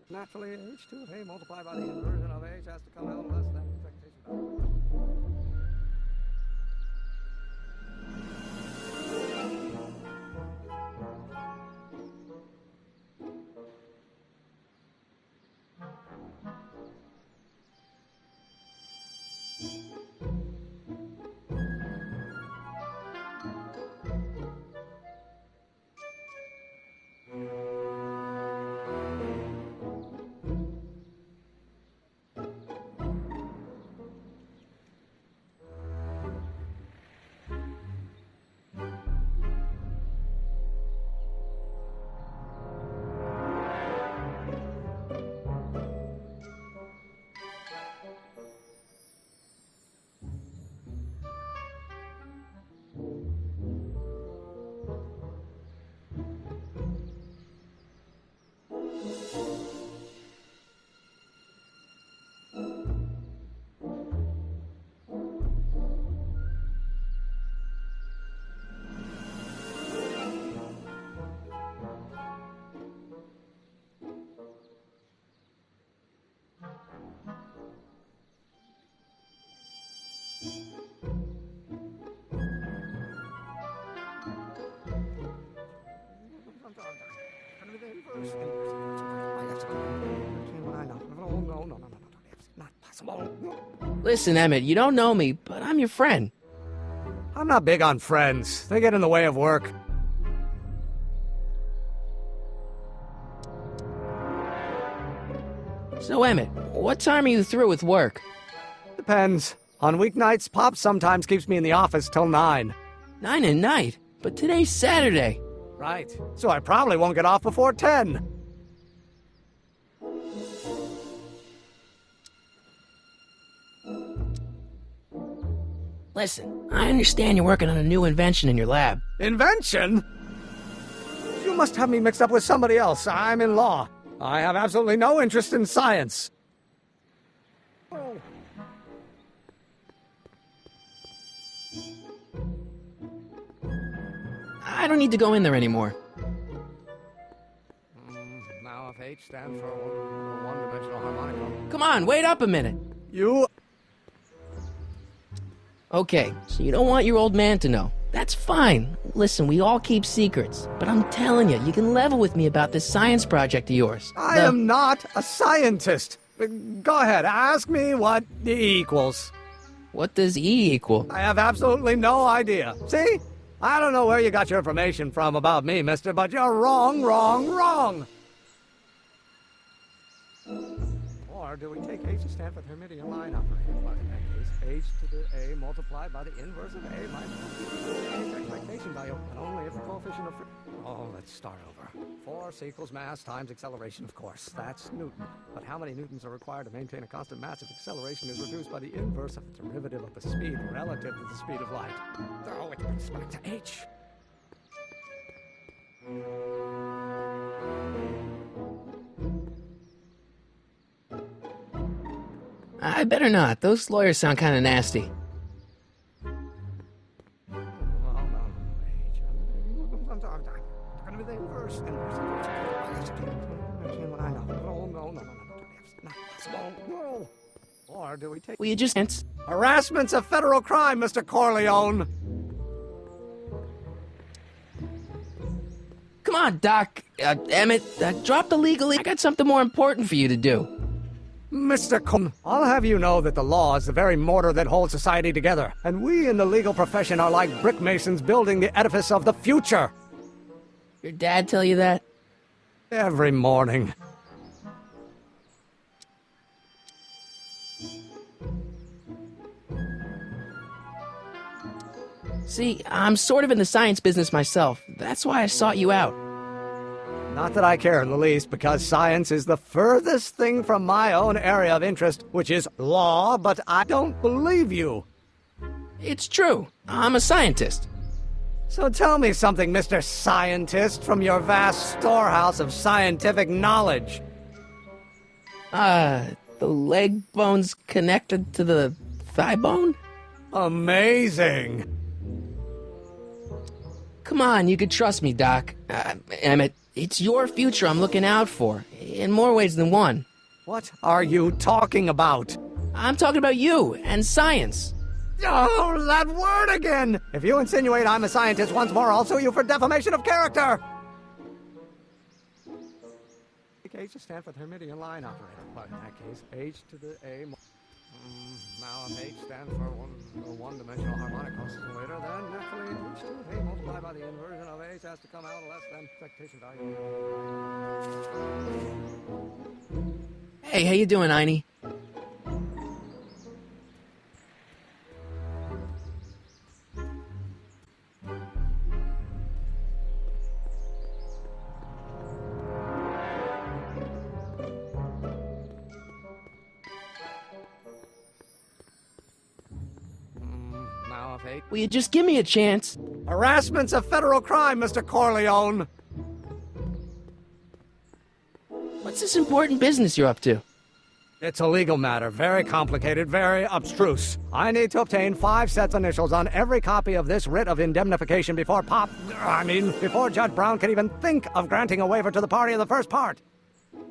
Naturally, h2 of A multiplied by the inversion of h has to come out less than expectation. Listen, Emmett, you don't know me, but I'm your friend. I'm not big on friends. They get in the way of work. So, Emmett, what time are you through with work? Depends. On weeknights, Pop sometimes keeps me in the office till 9. 9 at night? But today's Saturday. Right. So I probably won't get off before 10. Listen, I understand you're working on a new invention in your lab. Invention? You must have me mixed up with somebody else. I'm in law. I have absolutely no interest in science. Oh. I don't need to go in there anymore. Now if H stands for one-dimensional harmonic. Come on, wait up a minute. You... Okay, so you don't want your old man to know. That's fine. Listen, we all keep secrets. But I'm telling you, you can level with me about this science project of yours. I am not a scientist. Go ahead, ask me what E equals. What does E equal? I have absolutely no idea. See? I don't know where you got your information from about me, mister, but you're wrong, wrong, wrong! Or do we take h to stand for the Hermitian line operator? But in that case, h to the a multiplied by the inverse of a minus a's expectation value, and only if the coefficient of... Oh, let's start over. Force equals mass times acceleration, of course. That's Newton. But how many newtons are required to maintain a constant mass if acceleration is reduced by the inverse of the derivative of the speed relative to the speed of light? Oh, it brings back to h. I better not. Those lawyers sound kind of nasty. Or do we take... Will you just... Harassment's a federal crime, Mr. Corleone! Come on, Doc. Emmett, drop the legally. I got something more important for you to do. Mr. Cohn, I'll have you know that the law is the very mortar that holds society together, and we in the legal profession are like brick masons building the edifice of the future. Your dad tell you that? Every morning. See, I'm sort of in the science business myself. That's why I sought you out. Not that I care in the least, because science is the furthest thing from my own area of interest, which is law, but I don't believe you. It's true. I'm a scientist. So tell me something, Mr. Scientist, from your vast storehouse of scientific knowledge. The leg bone's connected to the thigh bone? Amazing. Come on, you could trust me, Doc. Emmett, it's your future I'm looking out for, in more ways than one. What are you talking about? I'm talking about you and science. Oh, that word again! If you insinuate I'm a scientist once more, I'll sue you for defamation of character! H to stand for the Hermitian line operator. But in that case, h to the a... now if h stands for one-dimensional harmonic oscillator, then naturally h to the a multiplied by the inversion of h has to come out less than expectation value. Hey, how you doing, Einie? Will you just give me a chance? Harassment's a federal crime, Mr. Corleone! What's this important business you're up to? It's a legal matter, very complicated, very abstruse. I need to obtain 5 sets of initials on every copy of this writ of indemnification before before Judge Brown can even think of granting a waiver to the party of the first part.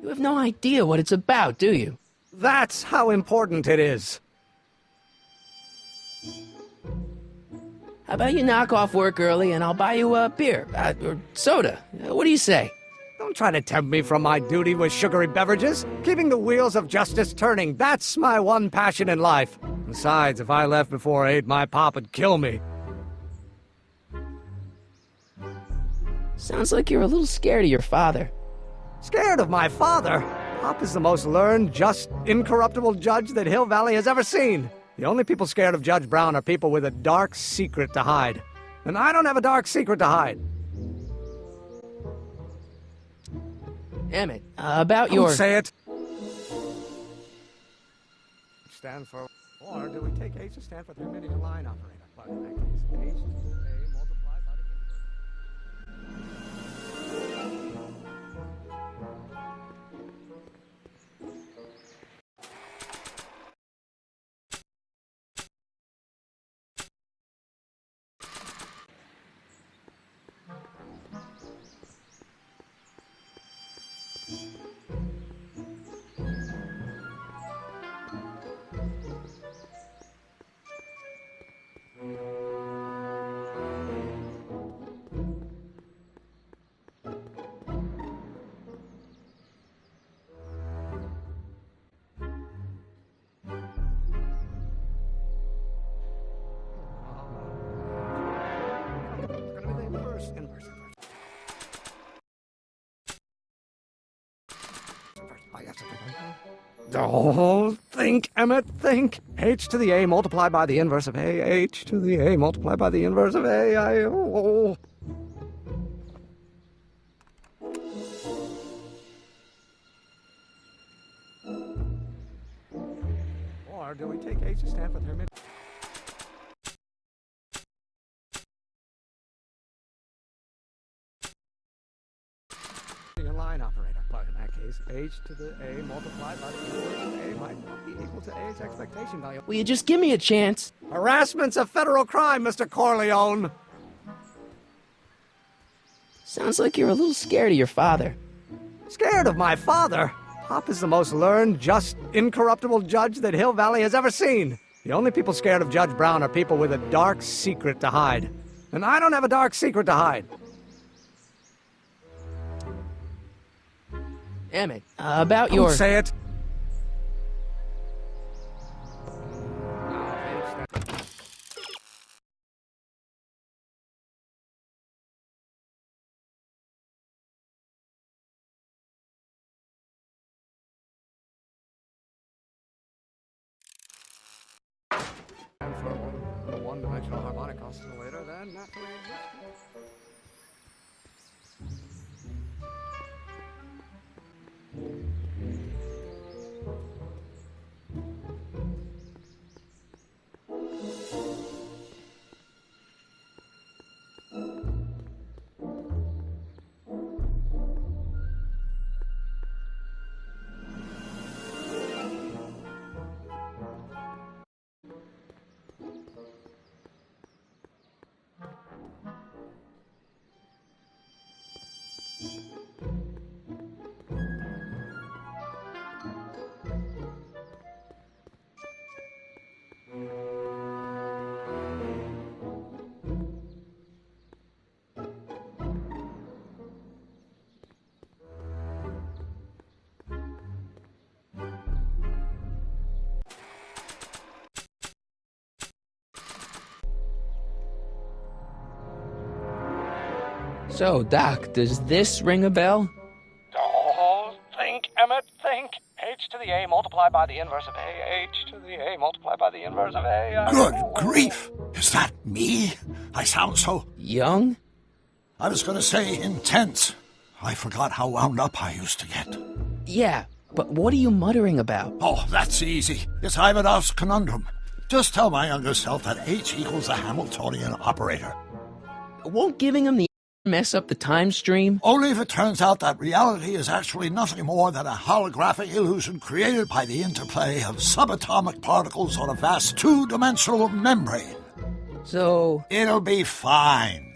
You have no idea what it's about, do you? That's how important it is. How about you knock off work early and I'll buy you a beer, or soda. What do you say? Don't try to tempt me from my duty with sugary beverages. Keeping the wheels of justice turning, that's my one passion in life. Besides, if I left before 8, my pop would kill me. Sounds like you're a little scared of your father. Scared of my father? Pop is the most learned, just, incorruptible judge that Hill Valley has ever seen. The only people scared of Judge Brown are people with a dark secret to hide. And I don't have a dark secret to hide. Emmett, about your... Don't say it! Stand for... Or do we take H to stand for the Hermitian line operator? But in that case, H to the A multiplied by the Oh, think, Emmett, think. H to the A multiplied by the inverse of A. H to the A multiplied by the inverse of A. Or do we take H to stand for Hermit? Line operator. But in that case, H to the A multiplied by the inverse of A might not be equal to A's expectation value. Will you just give me a chance? Harassment's a federal crime, Mr. Corleone. Sounds like you're a little scared of your father. Scared of my father? Pop is the most learned, just, incorruptible judge that Hill Valley has ever seen. The only people scared of Judge Brown are people with a dark secret to hide. And I don't have a dark secret to hide. Emmett, about your... Don't say it. And for a one-dimensional harmonic oscillator, then naturally... So, Doc, does this ring a bell? Oh, think, Emmett, think. H to the A multiplied by the inverse of A. H to the A multiplied by the inverse of A. Good grief! Is that me? I sound so... Young? I was going to say intense. I forgot how wound up I used to get. Yeah, but what are you muttering about? Oh, that's easy. It's Ivanov's conundrum. Just tell my younger self that H equals a Hamiltonian operator. Won't giving him the mess up the time stream? Only if it turns out that reality is actually nothing more than a holographic illusion created by the interplay of subatomic particles on a vast two-dimensional membrane. So... It'll be fine.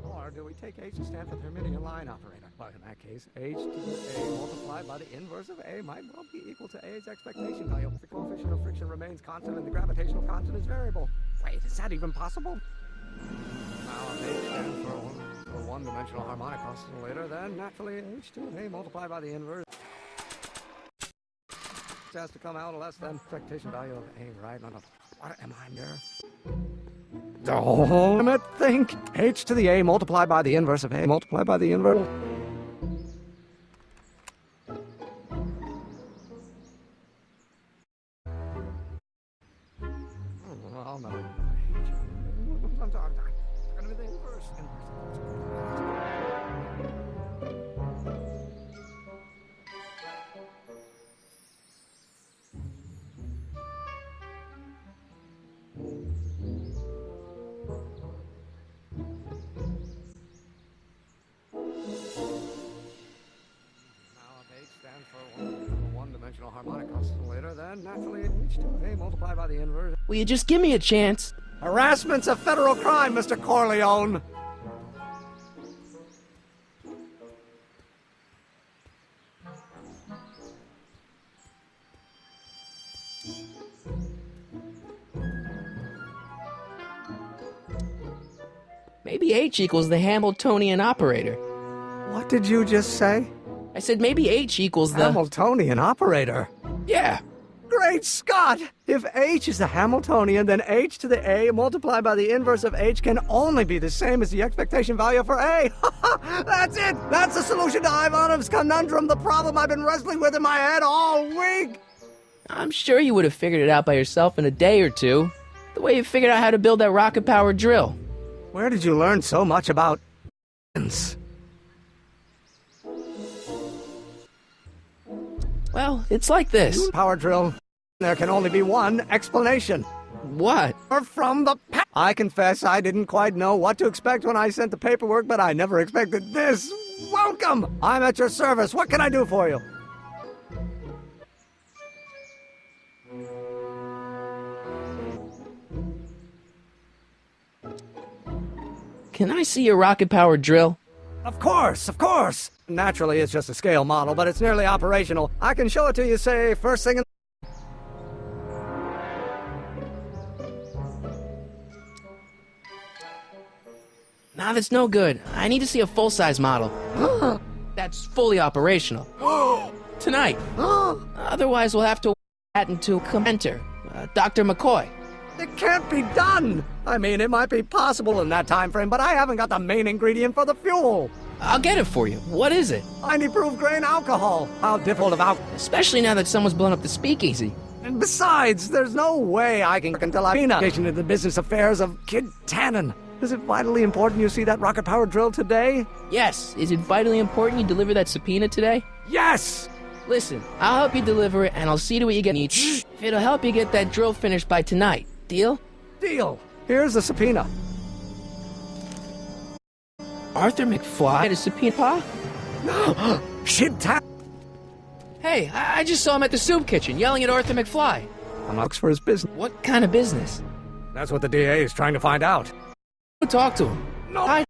Or do we take H to stand for Hermitian line operator? But in that case, H to the A multiplied by the inverse of A might well be equal to A's expectation value. The coefficient of friction remains constant and the gravitational constant is variable. Wait, is that even possible? Now, if H stands for a one-dimensional harmonic oscillator, then naturally H to A multiplied by the inverse has to come out less than expectation value of A, right? No, no. What am I there? Damn it, think. H to the A multiplied by the inverse of A multiplied by the inverse. Oh, no. I'm gonna be the inverse. One-dimensional harmonic oscillator, then naturally H to A multiplied by the inverse. Will you just give me a chance? Harassment's a federal crime, Mr. Corleone. Maybe H equals the Hamiltonian operator. What did you just say? I said maybe H equals the... Hamiltonian operator? Yeah. Great Scott! If H is the Hamiltonian, then H to the A multiplied by the inverse of H can only be the same as the expectation value for A. That's it! That's the solution to Ivanov's conundrum, the problem I've been wrestling with in my head all week! I'm sure you would have figured it out by yourself in a day or two. The way you figured out how to build that rocket-powered drill. Where did you learn so much about... Well, it's like this. Power drill. There can only be one explanation. What? Or from the past. I confess I didn't quite know what to expect when I sent the paperwork, but I never expected this. Welcome! I'm at your service. What can I do for you? Can I see your rocket-powered drill? Of course, of course! Naturally, it's just a scale model, but it's nearly operational. I can show it to you, say, first thing in... Nah, that's no good. I need to see a full-size model. That's fully operational. Tonight. Otherwise, we'll have to add into a commenter, Dr. McCoy. It can't be done! I mean, it might be possible in that time frame, but I haven't got the main ingredient for the fuel. I'll get it for you. What is it? 90-proof grain alcohol. How difficult of alcohol. Especially now that someone's blown up the speakeasy. And besides, there's no way I can until I'm into the business affairs of Kid Tannen. Is it vitally important you see that rocket-powered drill today? Yes. Is it vitally important you deliver that subpoena today? Yes! Listen, I'll help you deliver it, and I'll see to what you get. If it'll help you get that drill finished by tonight. Deal? Deal. Here's the subpoena. Arthur McFly had a subpoena? Shit, Hey, I just saw him at the soup kitchen yelling at Arthur McFly. I'm looks for his business. What kind of business? That's what the DA is trying to find out. Talk to him. No.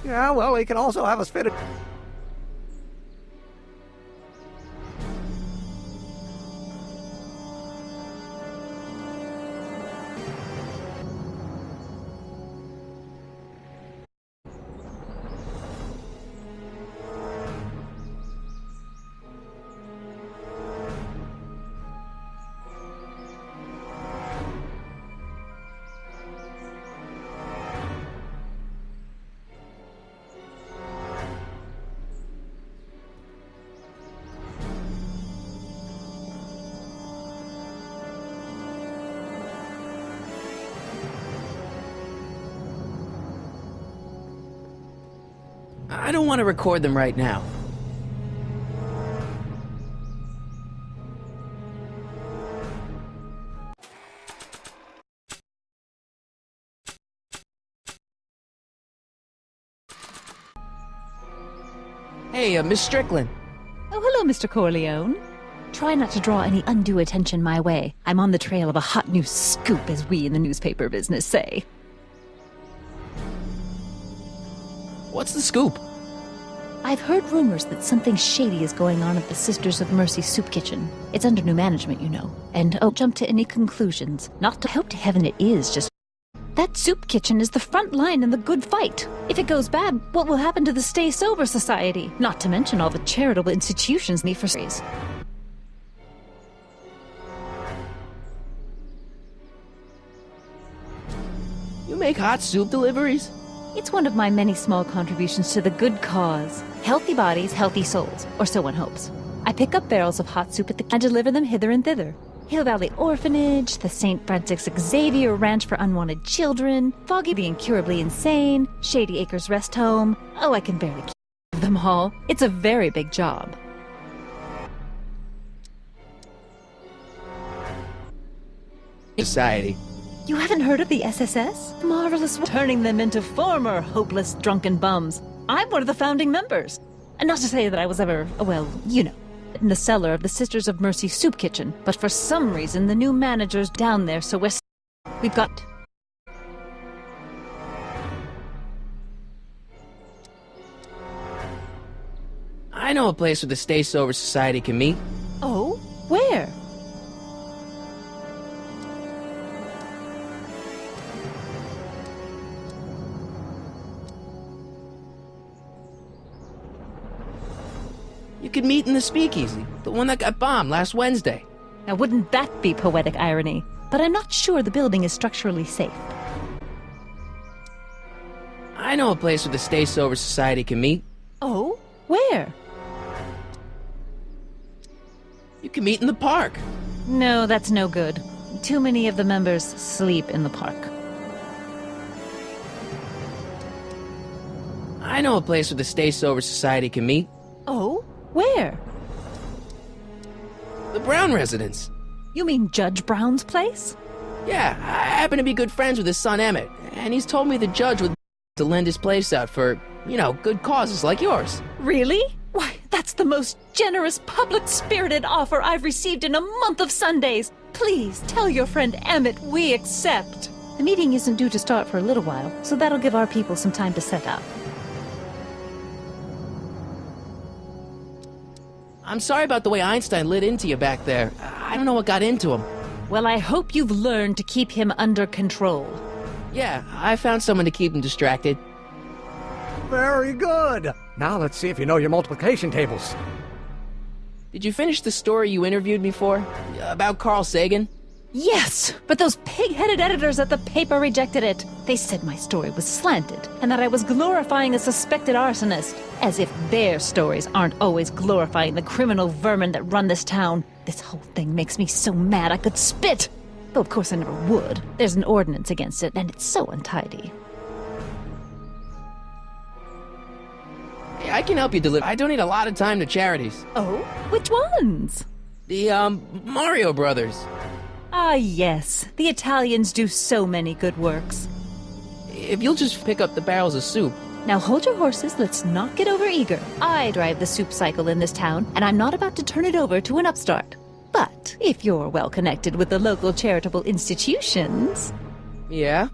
Yeah, well, he can also have us fitted. I don't want to record them right now. Hey, Miss Strickland. Oh, hello, Mr. Corleone. Try not to draw any undue attention my way. I'm on the trail of a hot new scoop, as we in the newspaper business say. What's the scoop? I've heard rumors that something shady is going on at the Sisters of Mercy soup kitchen. It's under new management, you know. And don't jump to any conclusions. Not to hope to heaven it is, just... That soup kitchen is the front line in the good fight. If it goes bad, what will happen to the Stay Sober Society? Not to mention all the charitable institutions need for series. You make hot soup deliveries? It's one of my many small contributions to the good cause. Healthy bodies, healthy souls, or so one hopes. I pick up barrels of hot soup and deliver them hither and thither. Hill Valley Orphanage, the St. Francis Xavier Ranch for Unwanted Children, Foggy the Incurably Insane, Shady Acres Rest Home. Oh, I can barely keep them all. It's a very big job. Society. You haven't heard of the SSS? Marvelous, turning them into former hopeless drunken bums. I'm one of the founding members. And not to say that I was ever, well, you know, in the cellar of the Sisters of Mercy soup kitchen, but for some reason the new manager's down there, so we've got... I know a place where the Stay Sober Society can meet. Oh? Where? You could meet in the Speakeasy, the one that got bombed last Wednesday. Now wouldn't that be poetic irony? But I'm not sure the building is structurally safe. I know a place where the Stay Sober Society can meet. Oh? Where? You can meet in the park. No, that's no good. Too many of the members sleep in the park. I know a place where the Stay Sober Society can meet. Oh? Where? The Brown residence. You mean Judge Brown's place? Yeah, I happen to be good friends with his son Emmett, and he's told me the judge would to lend his place out for, you know, good causes like yours. Really? Why, that's the most generous, public-spirited offer I've received in a month of Sundays. Please, tell your friend Emmett we accept. The meeting isn't due to start for a little while, so that'll give our people some time to set up. I'm sorry about the way Einstein lit into you back there. I don't know what got into him. Well, I hope you've learned to keep him under control. Yeah, I found someone to keep him distracted. Very good. Now let's see if you know your multiplication tables. Did you finish the story you interviewed me for? About Carl Sagan? Yes, but those pig-headed editors at the paper rejected it. They said my story was slanted, and that I was glorifying a suspected arsonist. As if their stories aren't always glorifying the criminal vermin that run this town. This whole thing makes me so mad I could spit. Though of course I never would. There's an ordinance against it, and it's so untidy. Hey, I can help you deliver. I donate a lot of time to charities. Oh? Which ones? The, Mario Brothers. Ah, yes. The Italians do so many good works. If you'll just pick up the barrels of soup. Now hold your horses, let's not get over-eager. I drive the soup cycle in this town, and I'm not about to turn it over to an upstart. But if you're well connected with the local charitable institutions... Yeah?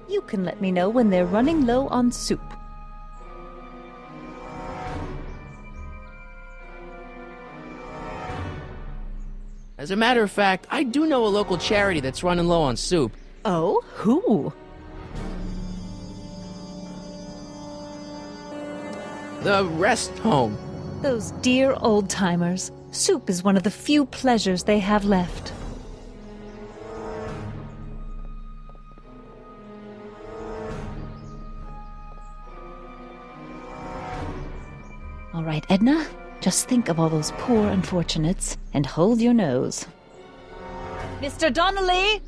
You can let me know when they're running low on soup. As a matter of fact, I do know a local charity that's running low on soup. Oh? Who? The Rest Home. Those dear old-timers. Soup is one of the few pleasures they have left. All right, Edna. Just think of all those poor unfortunates and hold your nose. Mr. Donnelly!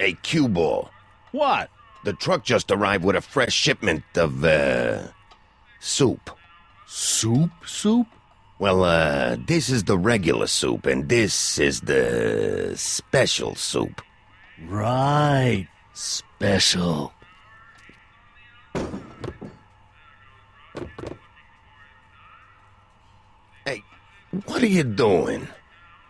Hey, cue ball. What? The truck just arrived with a fresh shipment of, soup. Soup? Well, this is the regular soup, and this is the special soup. Right. Special. Hey, what are you doing?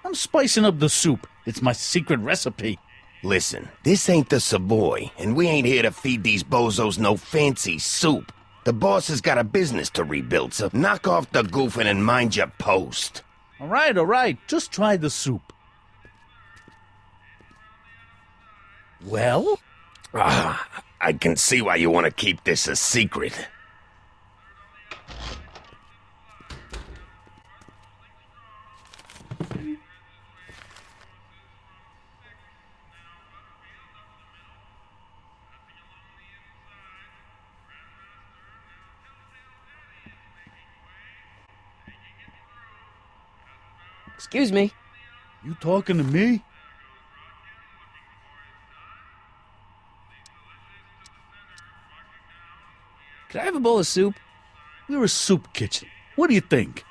I'm spicing up the soup. It's my secret recipe. Listen, this ain't the Savoy, and we ain't here to feed these bozos no fancy soup. The boss has got a business to rebuild, so knock off the goofing and mind your post. All right. Just try the soup. Well? I can see why you want to keep this a secret. Excuse me. You talking to me? Could I have a bowl of soup? We're a soup kitchen. What do you think?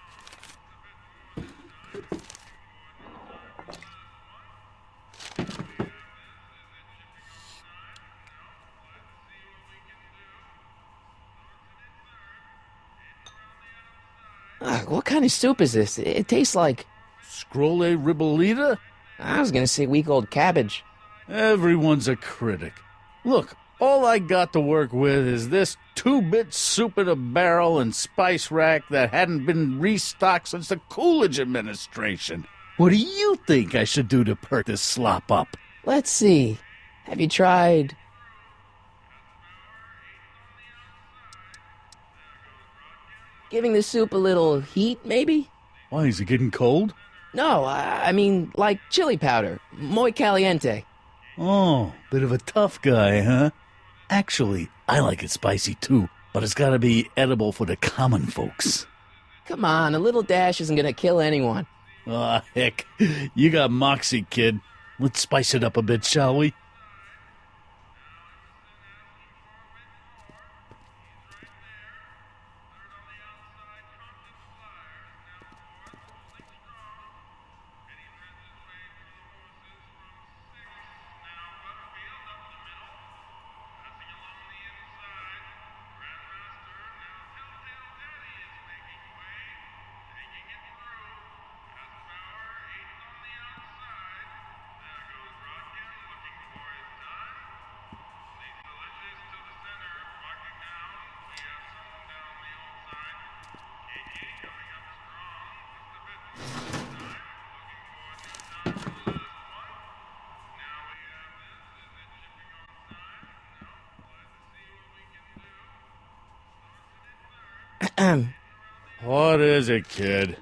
What kind of soup is this? It tastes like... Scrolle ribolita? I was gonna say week-old cabbage. Everyone's a critic. Look, all I got to work with is this 2-bit soup in a barrel and spice rack that hadn't been restocked since the Coolidge administration. What do you think I should do to perk this slop up? Let's see. Have you tried... giving the soup a little heat, maybe? Why, is it getting cold? No, I mean, like chili powder. Muy caliente. Oh, bit of a tough guy, huh? Actually, I like it spicy too, but it's gotta be edible for the common folks. Come on, a little dash isn't gonna kill anyone. Aw, heck. You got moxie, kid. Let's spice it up a bit, shall we? What is it, kid?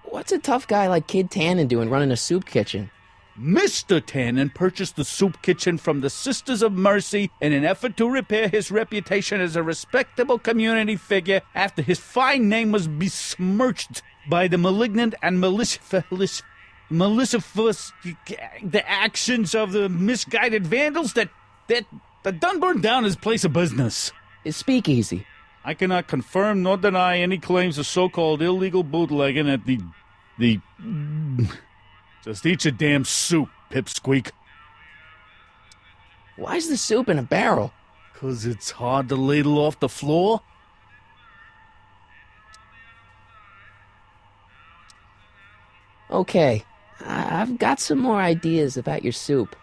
What's a tough guy like Kid Tannen doing running a soup kitchen? Mr. Tannen purchased the soup kitchen from the Sisters of Mercy in an effort to repair his reputation as a respectable community figure after his fine name was besmirched by the malignant and malicious the actions of the misguided vandals that done burned down his place of business. His speakeasy. I cannot confirm nor deny any claims of so-called illegal bootlegging at the... Just eat your damn soup, pipsqueak. Why's the soup in a barrel? 'Cause it's hard to ladle off the floor. Okay, I've got some more ideas about your soup.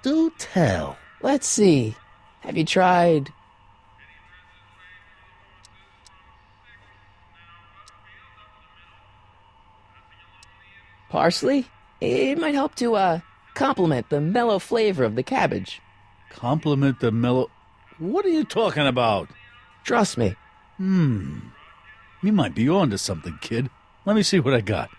Do tell. Let's see. Have you tried... parsley? It might help to, complement the mellow flavor of the cabbage. Complement the mellow... What are you talking about? Trust me. You might be onto something, kid. Let me see what I got.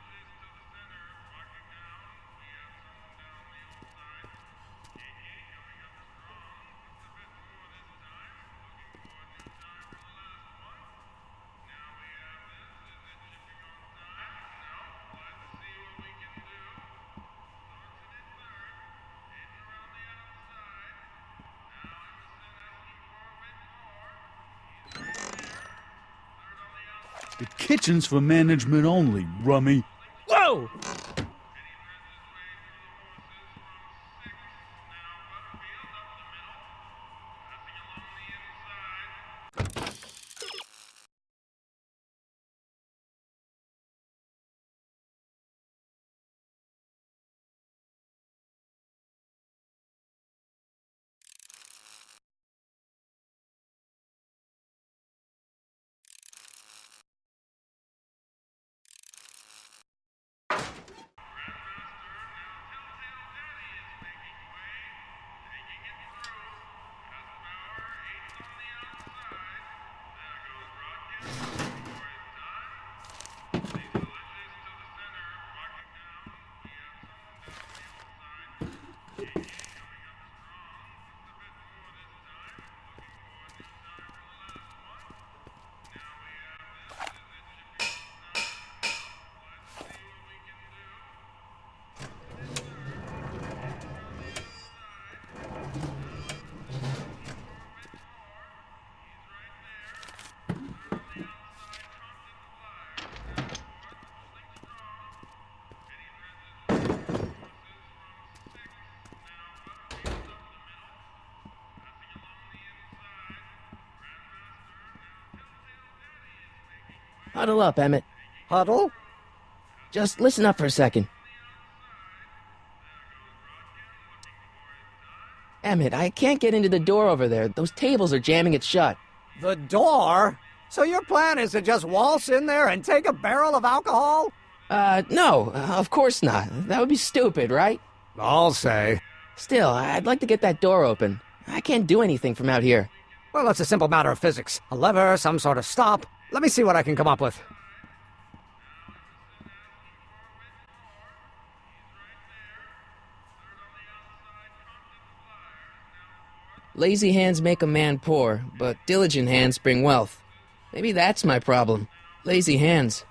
The kitchen's for management only, rummy. Whoa! Huddle up, Emmett. Huddle? Just listen up for a second. Emmett, I can't get into the door over there. Those tables are jamming it shut. The door? So your plan is to just waltz in there and take a barrel of alcohol? No, of course not. That would be stupid, right? I'll say. Still, I'd like to get that door open. I can't do anything from out here. Well, it's a simple matter of physics. A lever, some sort of stop. Let me see what I can come up with. Lazy hands make a man poor, but diligent hands bring wealth. Maybe that's my problem. Lazy hands.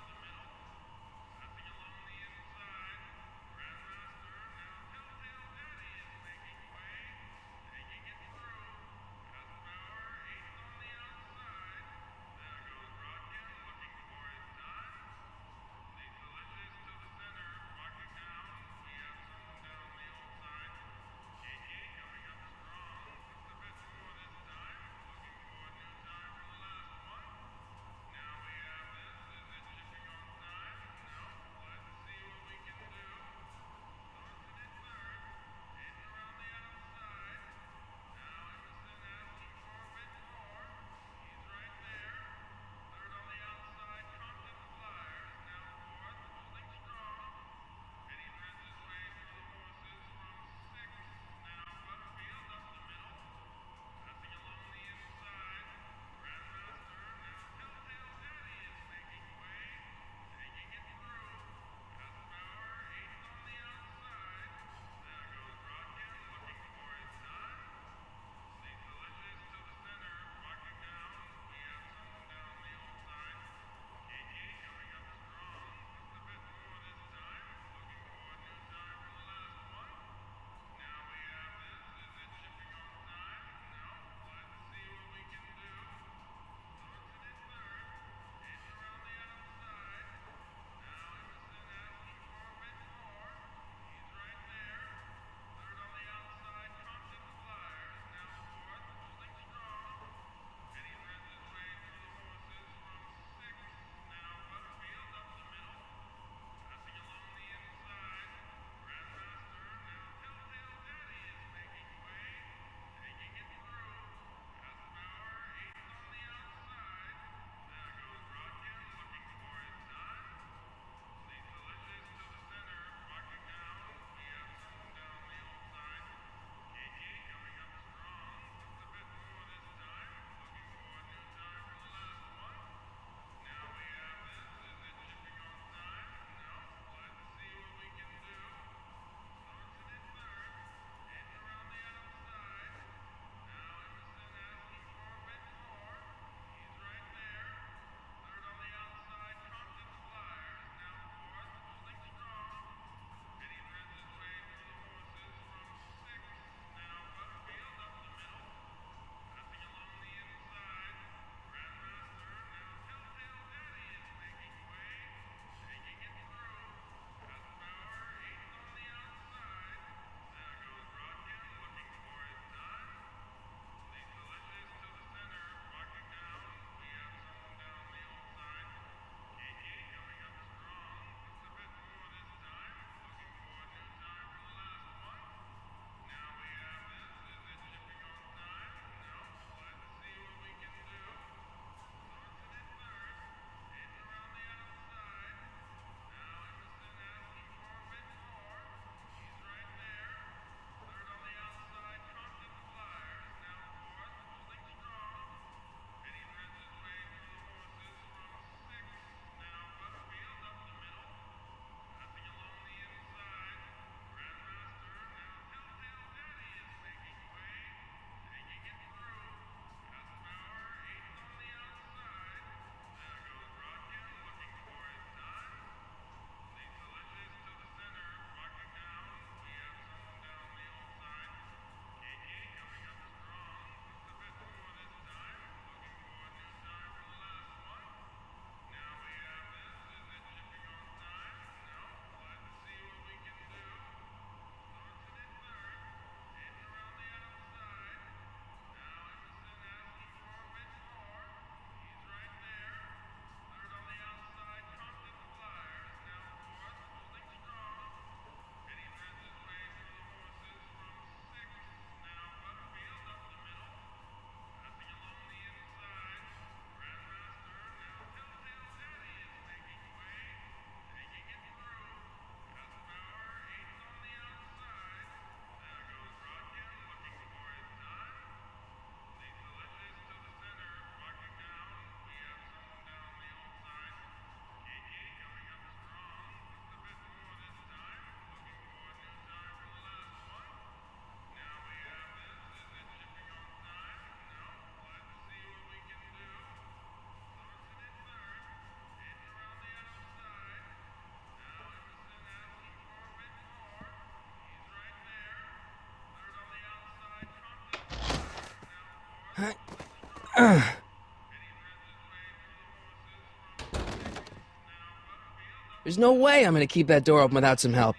There's no way I'm gonna keep that door open without some help.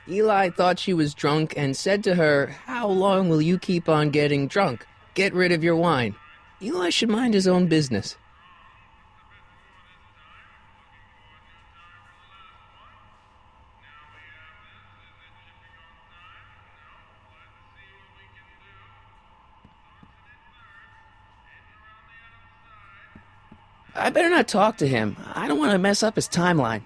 Eli thought she was drunk and said to her, "How long will you keep on getting drunk? Get rid of your wine." Eli should mind his own business. I better not talk to him. I don't want to mess up his timeline.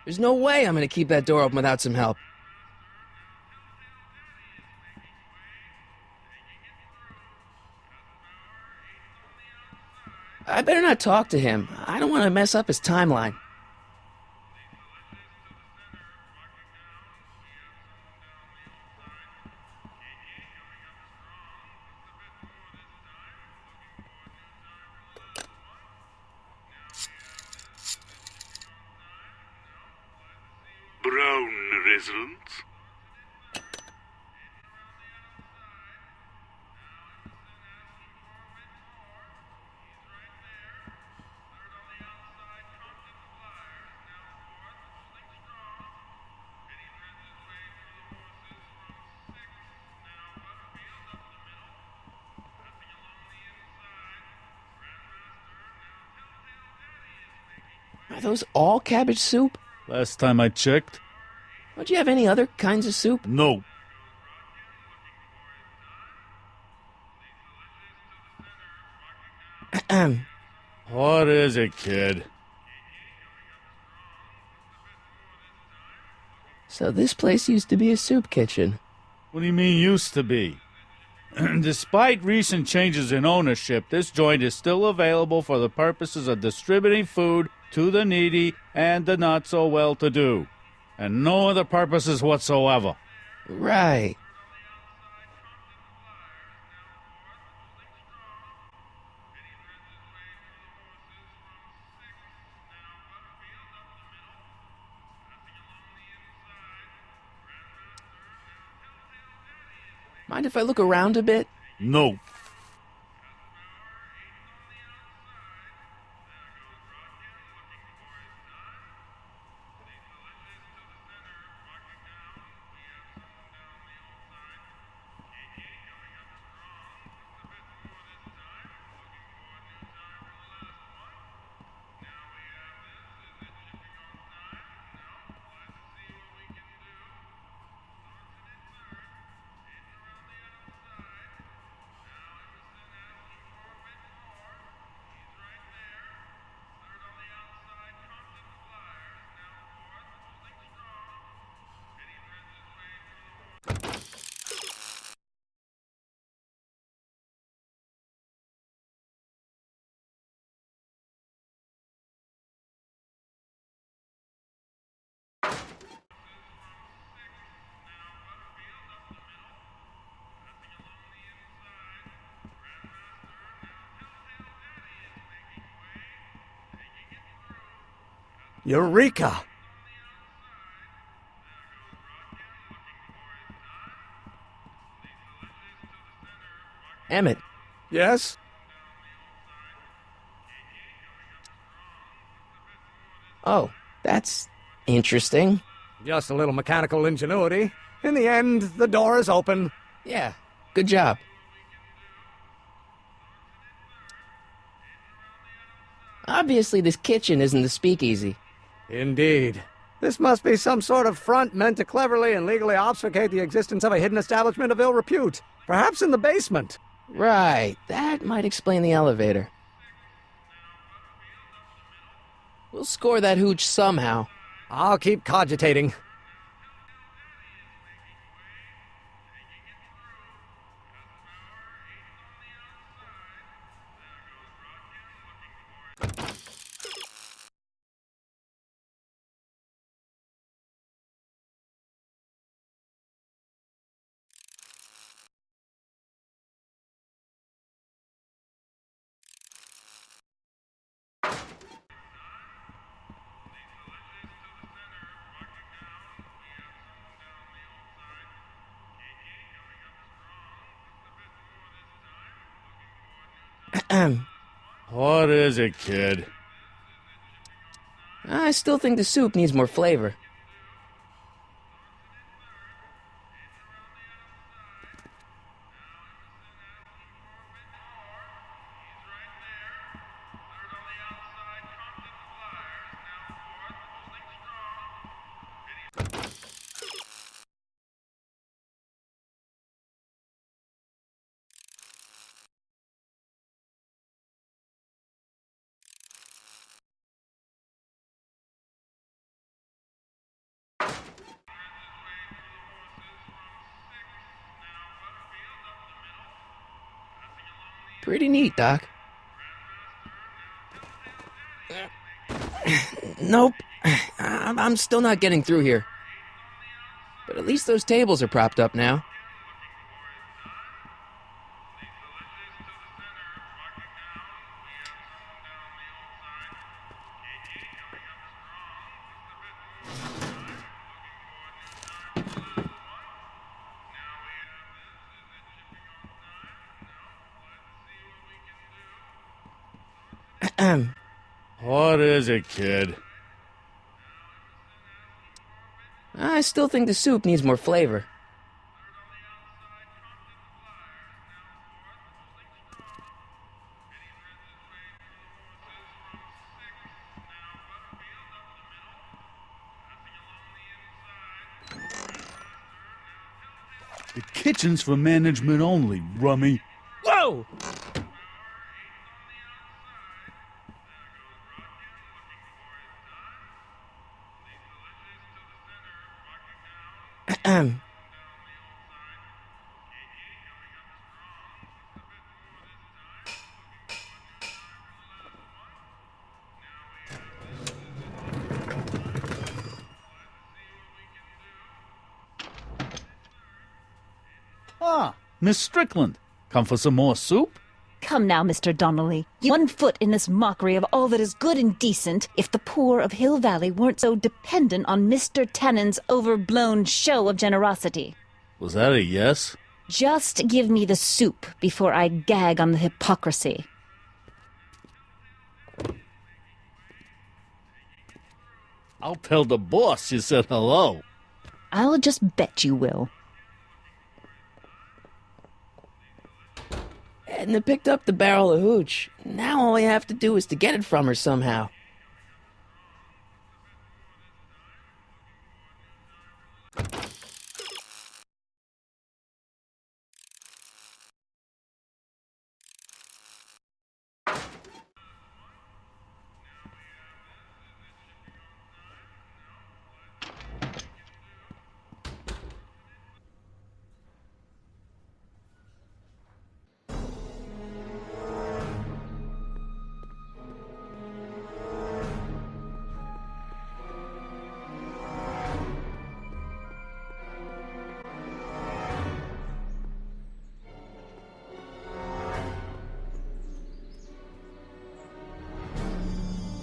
There's no way I'm gonna keep that door open without some help. I better not talk to him. I don't want to mess up his timeline. Brown residents? Are those all cabbage soup? Last time I checked. Don't you have any other kinds of soup? No. What is it, kid? So this place used to be a soup kitchen. What do you mean used to be? Despite recent changes in ownership, this joint is still available for the purposes of distributing food to the needy and the not-so-well-to-do. And no other purposes whatsoever. Right. Mind if I look around a bit? No. Eureka! Emmett. Yes? Oh, that's interesting. Just a little mechanical ingenuity. In the end, the door is open. Yeah, good job. Obviously, this kitchen isn't the speakeasy. Indeed. This must be some sort of front meant to cleverly and legally obfuscate the existence of a hidden establishment of ill repute. Perhaps in the basement. Right, that might explain the elevator. We'll score that hooch somehow. I'll keep cogitating. What is it, kid? I still think the soup needs more flavor. Pretty neat, Doc. Nope. I'm still not getting through here. But at least those tables are propped up now. What is it, kid? I still think the soup needs more flavor. The kitchen's for management only, rummy. Whoa! Ah, Miss Strickland. Come for some more soup? Come now, Mr. Donnelly. One foot in this mockery of all that is good and decent if the poor of Hill Valley weren't so dependent on Mr. Tennant's overblown show of generosity. Was that a yes? Just give me the soup before I gag on the hypocrisy. I'll tell the boss you said hello. I'll just bet you will. Edna picked up the barrel of hooch. Now all I have to do is to get it from her somehow.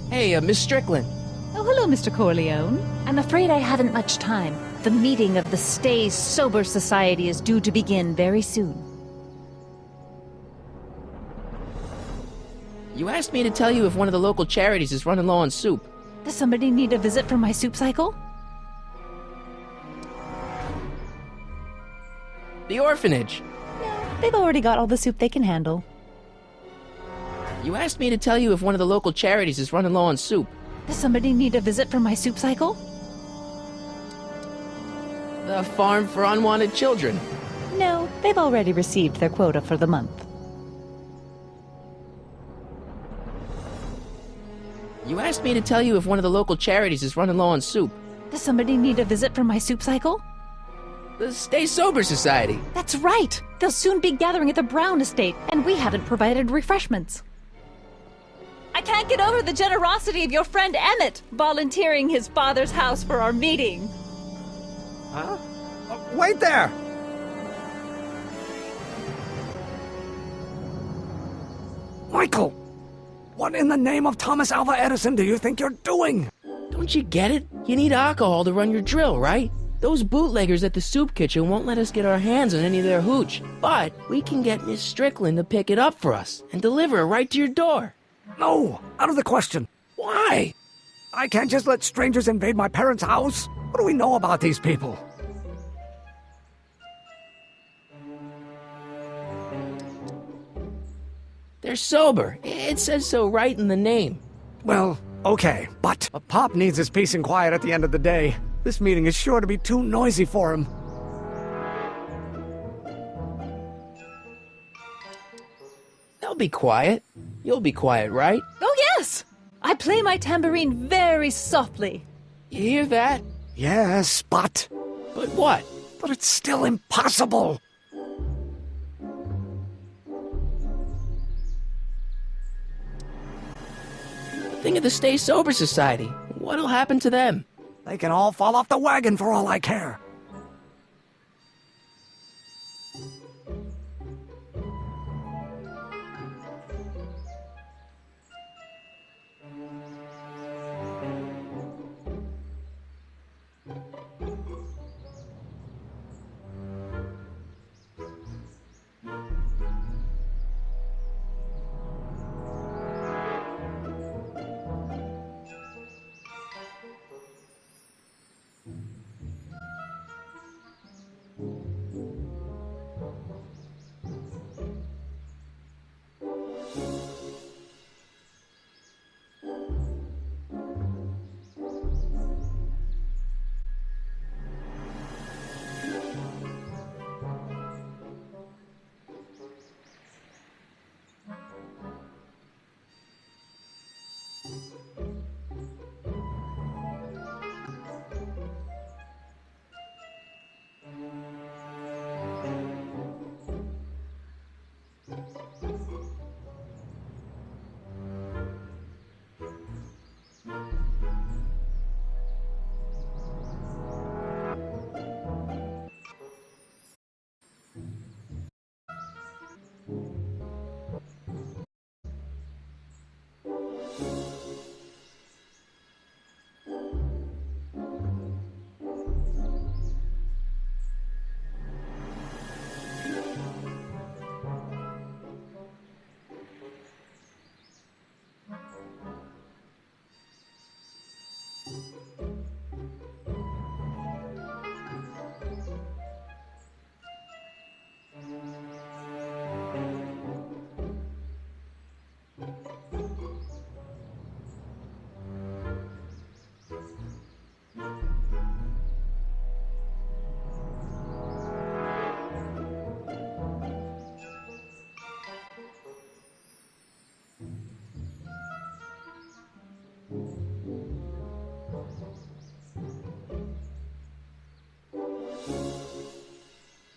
Hey, Miss Strickland. Oh, hello, Mr. Corleone. I'm afraid I haven't much time. The meeting of the Stay Sober Society is due to begin very soon. You asked me to tell you if one of the local charities is running low on soup. Does somebody need a visit from my soup cycle? The orphanage. No, they've already got all the soup they can handle. You asked me to tell you if one of the local charities is running low on soup. Does somebody need a visit from my soup cycle? The Farm for Unwanted Children. No, they've already received their quota for the month. You asked me to tell you if one of the local charities is running low on soup. Does somebody need a visit from my soup cycle? The Stay Sober Society. That's right! They'll soon be gathering at the Brown estate, and we haven't provided refreshments. I can't get over the generosity of your friend Emmett, volunteering his father's house for our meeting. Huh? Wait there! Michael! What in the name of Thomas Alva Edison do you think you're doing? Don't you get it? You need alcohol to run your drill, right? Those bootleggers at the soup kitchen won't let us get our hands on any of their hooch. But we can get Miss Strickland to pick it up for us and deliver it right to your door. No, out of the question. Why? I can't just let strangers invade my parents' house. What do we know about these people? They're sober. It says so right in the name. Well, okay, but a Pop needs his peace and quiet at the end of the day. This meeting is sure to be too noisy for him. They'll be quiet. You'll be quiet, right? Oh, yes! I play my tambourine very softly. You hear that? Yes, but... But what? But it's still impossible. Think of the Stay Sober Society. What'll happen to them? They can all fall off the wagon for all I care.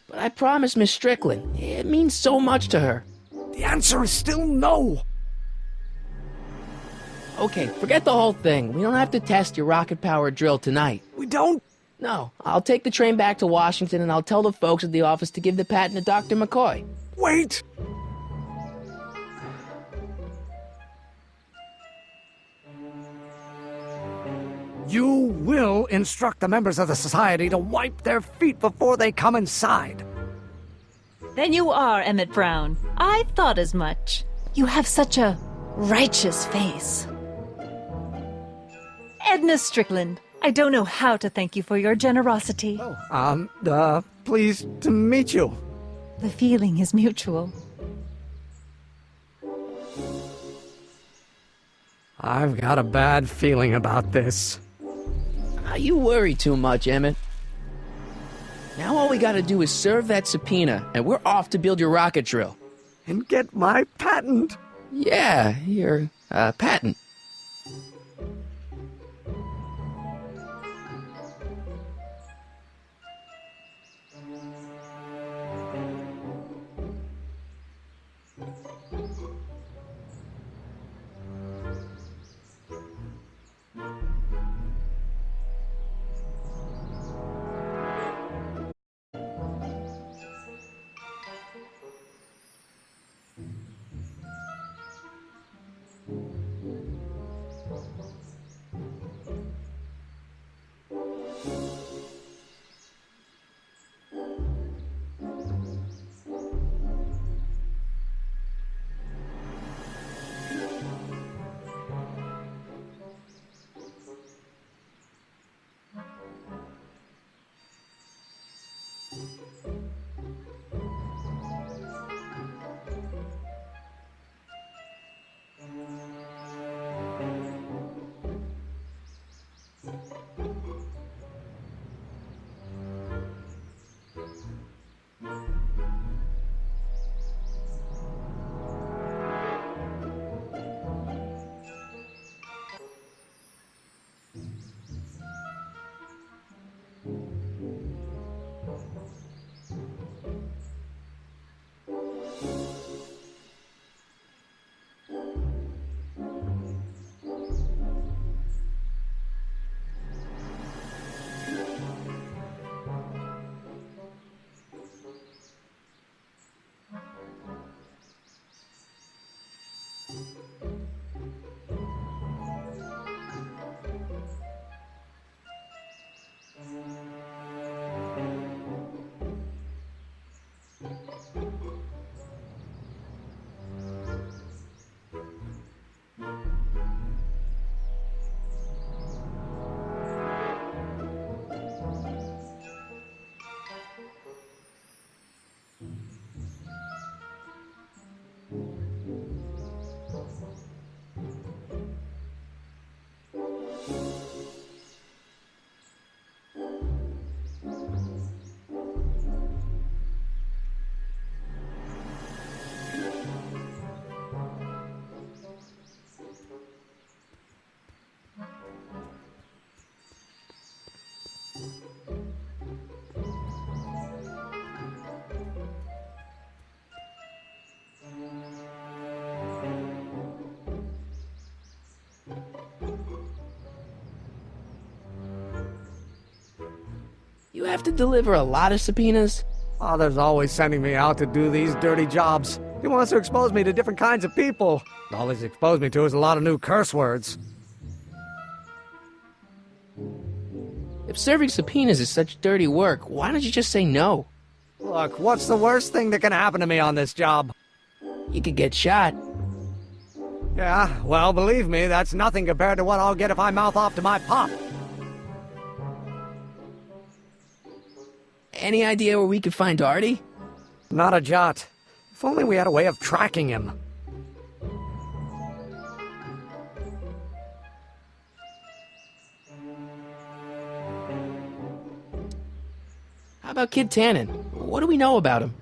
But I promised Miss Strickland. It means so much to her. The answer is still no. Okay, forget the whole thing. We don't have to test your rocket-powered drill tonight. We don't? No, I'll take the train back to Washington and I'll tell the folks at the office to give the patent to Dr. McCoy. Wait! You will instruct the members of the society to wipe their feet before they come inside. Then you are Emmett Brown. I thought as much. You have such a righteous face. Edna Strickland, I don't know how to thank you for your generosity. Pleased to meet you. The feeling is mutual. I've got a bad feeling about this. You worry too much, Emmett. Now all we gotta do is serve that subpoena, and we're off to build your rocket drill. And get my patent. Yeah, your, patent. You have to deliver a lot of subpoenas? Father's always sending me out to do these dirty jobs. He wants to expose me to different kinds of people. All he's exposed me to is a lot of new curse words. If serving subpoenas is such dirty work, why don't you just say no? Look, what's the worst thing that can happen to me on this job? You could get shot. Yeah, well, believe me, that's nothing compared to what I'll get if I mouth off to my pop. Any idea where we could find Artie? Not a jot. If only we had a way of tracking him. How about Kid Tannen? What do we know about him?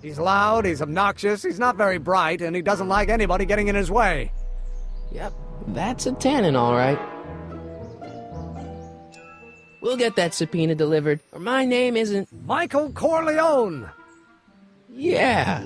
He's loud, he's obnoxious, he's not very bright, and he doesn't like anybody getting in his way. Yep, that's a Tannen, all right. We'll get that subpoena delivered, or my name isn't... Michael Corleone! Yeah.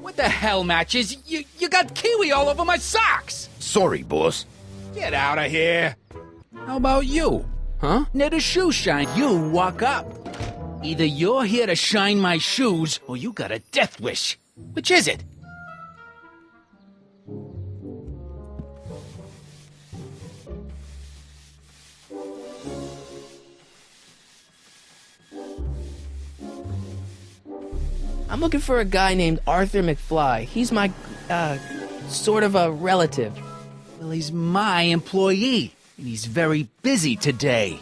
What the hell, Matches? You got kiwi all over my socks! Sorry, boss. Get out of here! How about you? Huh? Near the shoe shine, you walk up. Either you're here to shine my shoes, or you got a death wish. Which is it? I'm looking for a guy named Arthur McFly. He's my, sort of a relative. Well, he's my employee, and he's very busy today.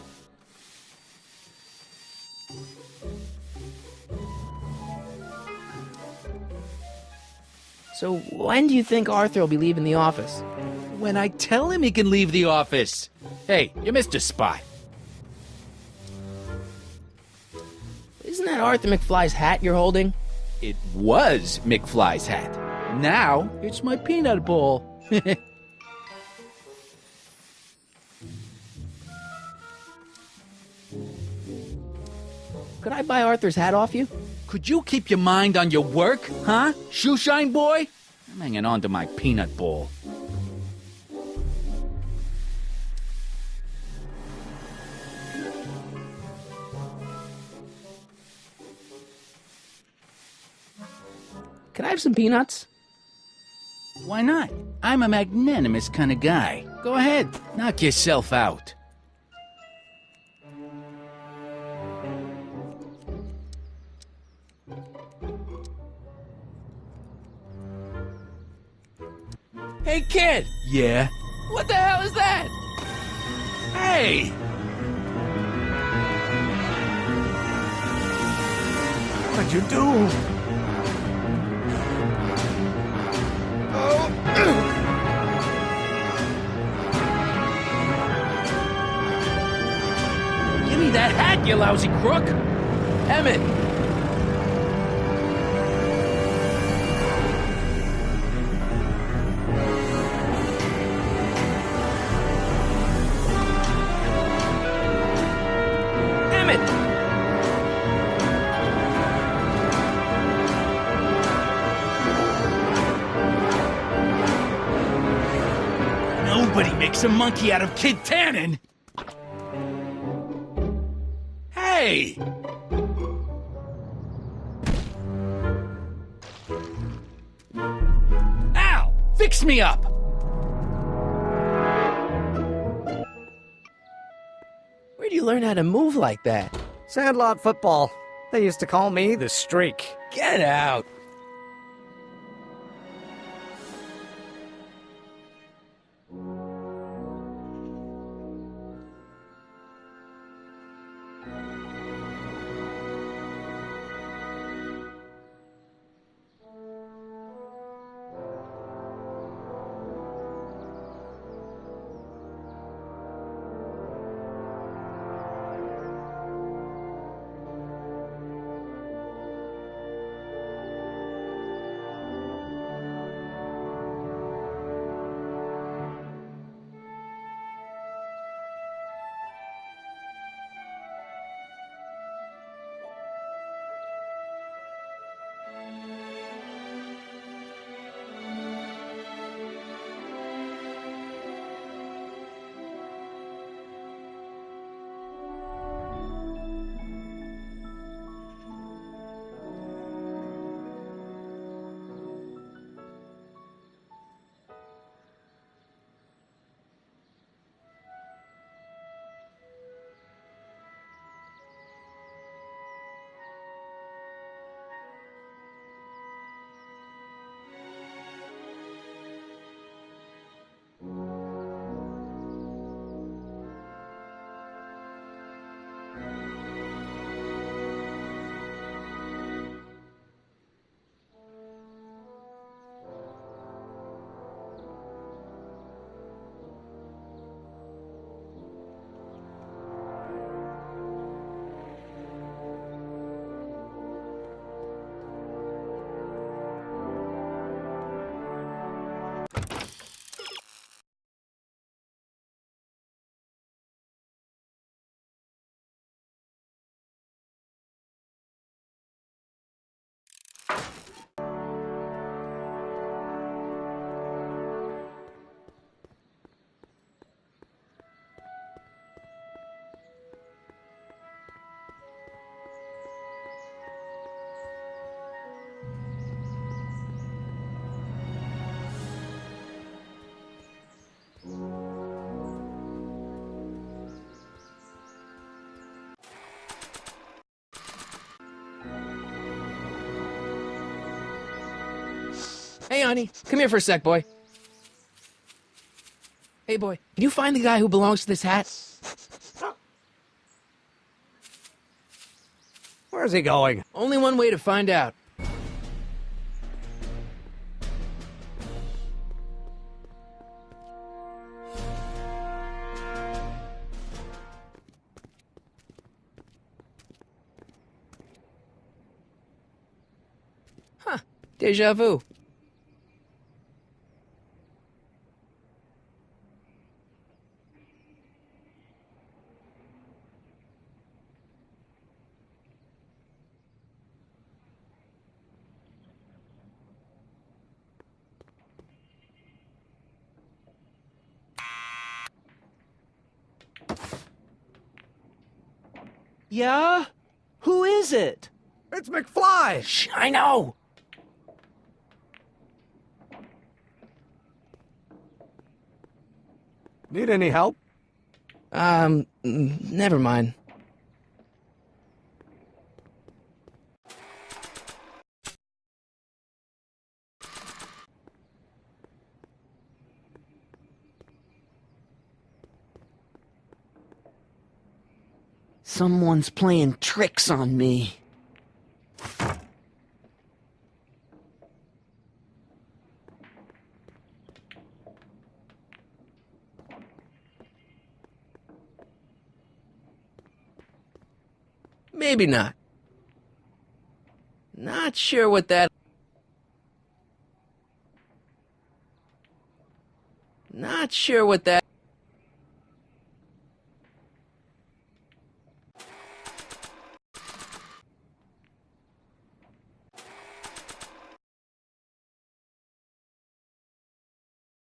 So when do you think Arthur will be leaving the office? When I tell him he can leave the office. Hey, you missed a spot. Isn't that Arthur McFly's hat you're holding? It was McFly's hat. Now, it's my peanut bowl. Could I buy Arthur's hat off you? Could you keep your mind on your work, huh? Shoeshine boy? I'm hanging on to my peanut bowl. Can I have some peanuts? Why not? I'm a magnanimous kind of guy. Go ahead, knock yourself out. Hey, kid! Yeah? What the hell is that? Hey! What did you do? Give me that hat, you lousy crook! Emmett! Nobody makes a monkey out of Kid Tannen! Hey! Ow! Fix me up! Where do you learn how to move like that? Sandlot football. They used to call me the Streak. Get out! Hey, honey, come here for a sec, boy. Hey, boy, can you find the guy who belongs to this hat? Where's he going? Only one way to find out. Huh, déjà vu. Yeah? Who is it? It's McFly! Shh, I know! Need any help? Never mind. Someone's playing tricks on me. Maybe not. Not sure what that... Not sure what that...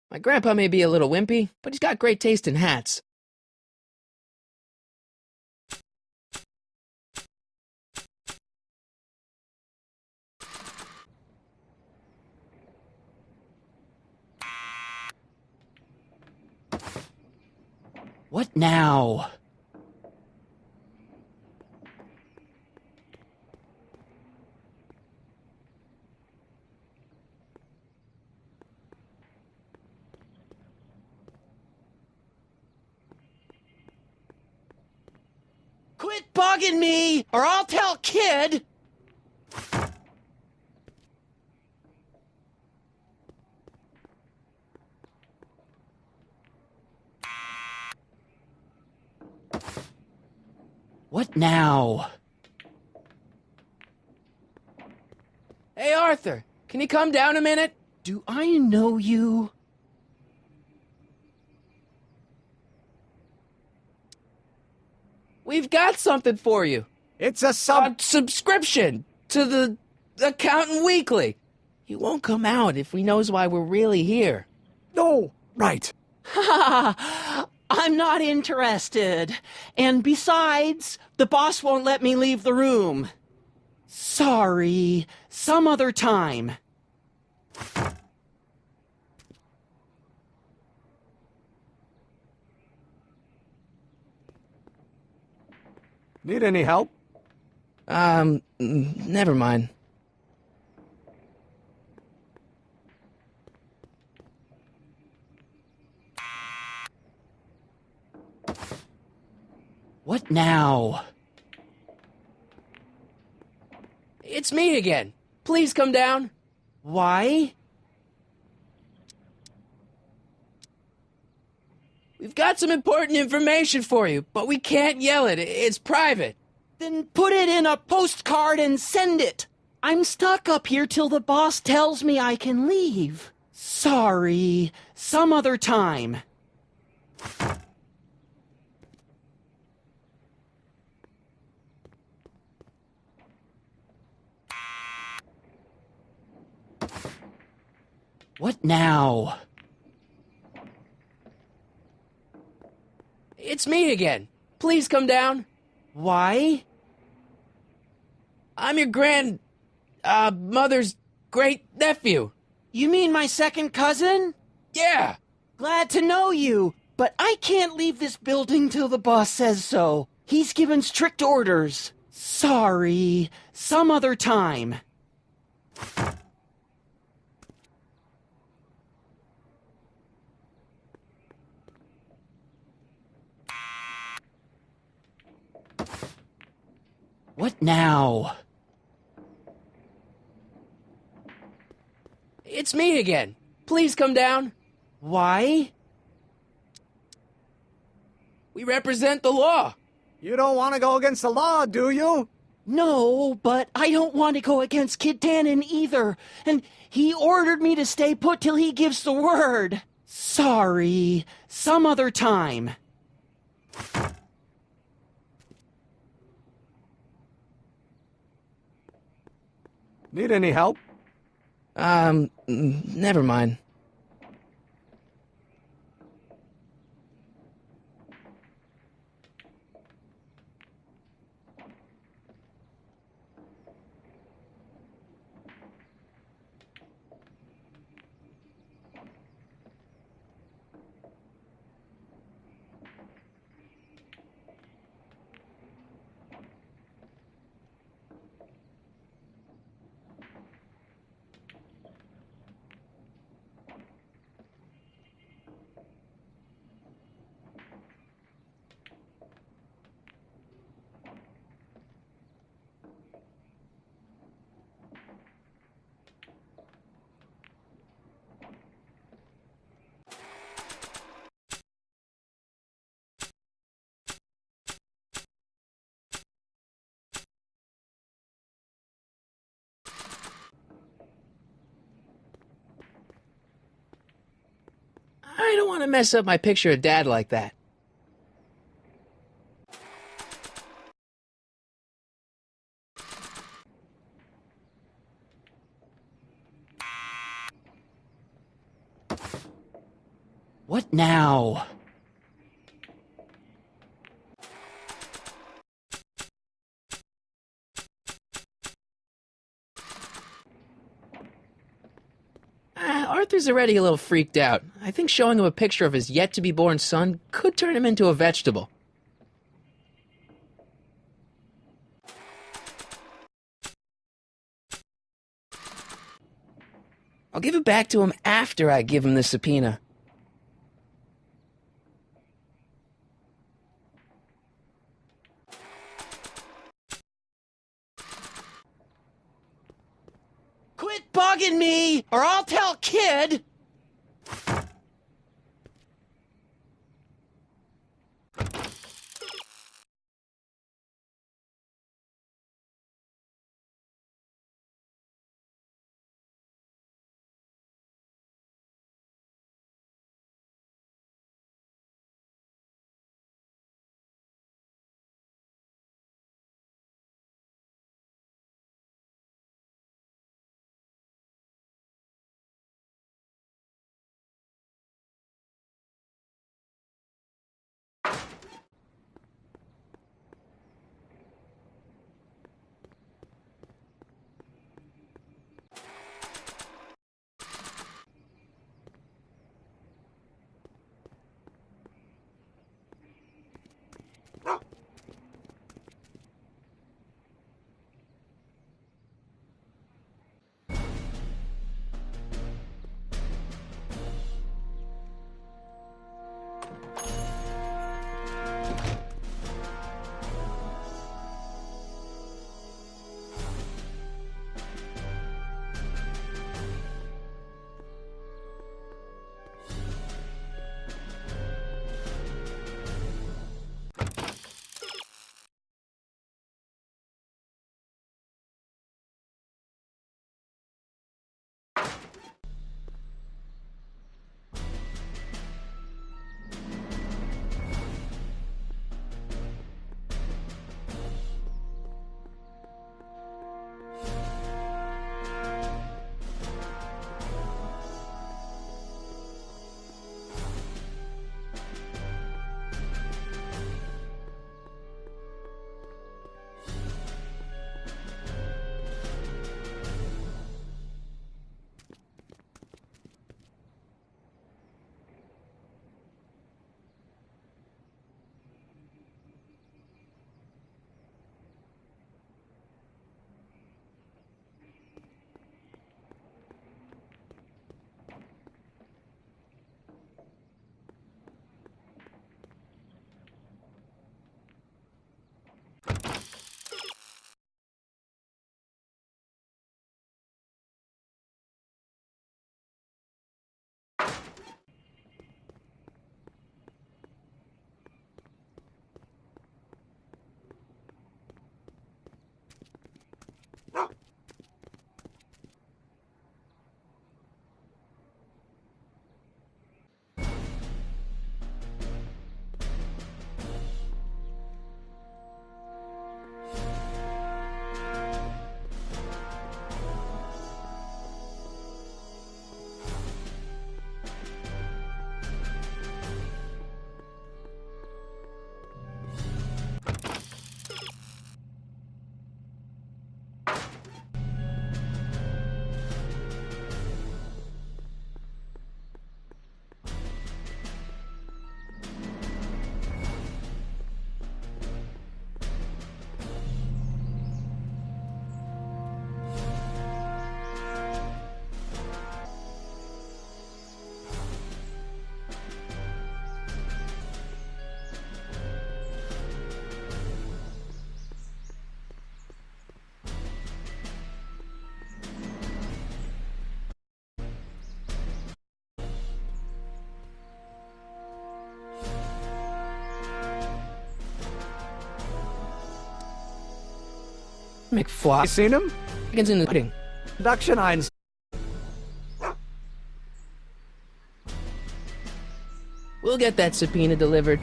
My grandpa may be a little wimpy, but he's got great taste in hats. What now? Quit bugging me, or I'll tell Kid! What now? Hey, Arthur, can you come down a minute? Do I know you? We've got something for you. It's a subscription to the Accountant Weekly. He won't come out if he knows why we're really here. No, right. I'm not interested. And besides, the boss won't let me leave the room. Sorry, some other time. Need any help? Never mind. What now? It's me again. Please come down. Why? We've got some important information for you, but we can't yell it. It's private. Then put it in a postcard and send it. I'm stuck up here till the boss tells me I can leave. Sorry, some other time. What now? It's me again. Please come down. Why? I'm your mother's great-nephew. You mean my second cousin? Yeah. Glad to know you, but I can't leave this building till the boss says so. He's given strict orders. Sorry, some other time. What now? It's me again. Please come down. Why? We represent the law. You don't want to go against the law, do you? No, but I don't want to go against Kid Tannen either. And he ordered me to stay put till he gives the word. Sorry. Some other time. Need any help? Never mind. I don't want to mess up my picture of Dad like that. What now? Arthur's already a little freaked out. I think showing him a picture of his yet-to-be-born son could turn him into a vegetable. I'll give it back to him after I give him the subpoena. Quit bugging me, or I'll tell Kid! McFly. You seen him? Chickens in the pudding. Production Einstein. We'll get that subpoena delivered.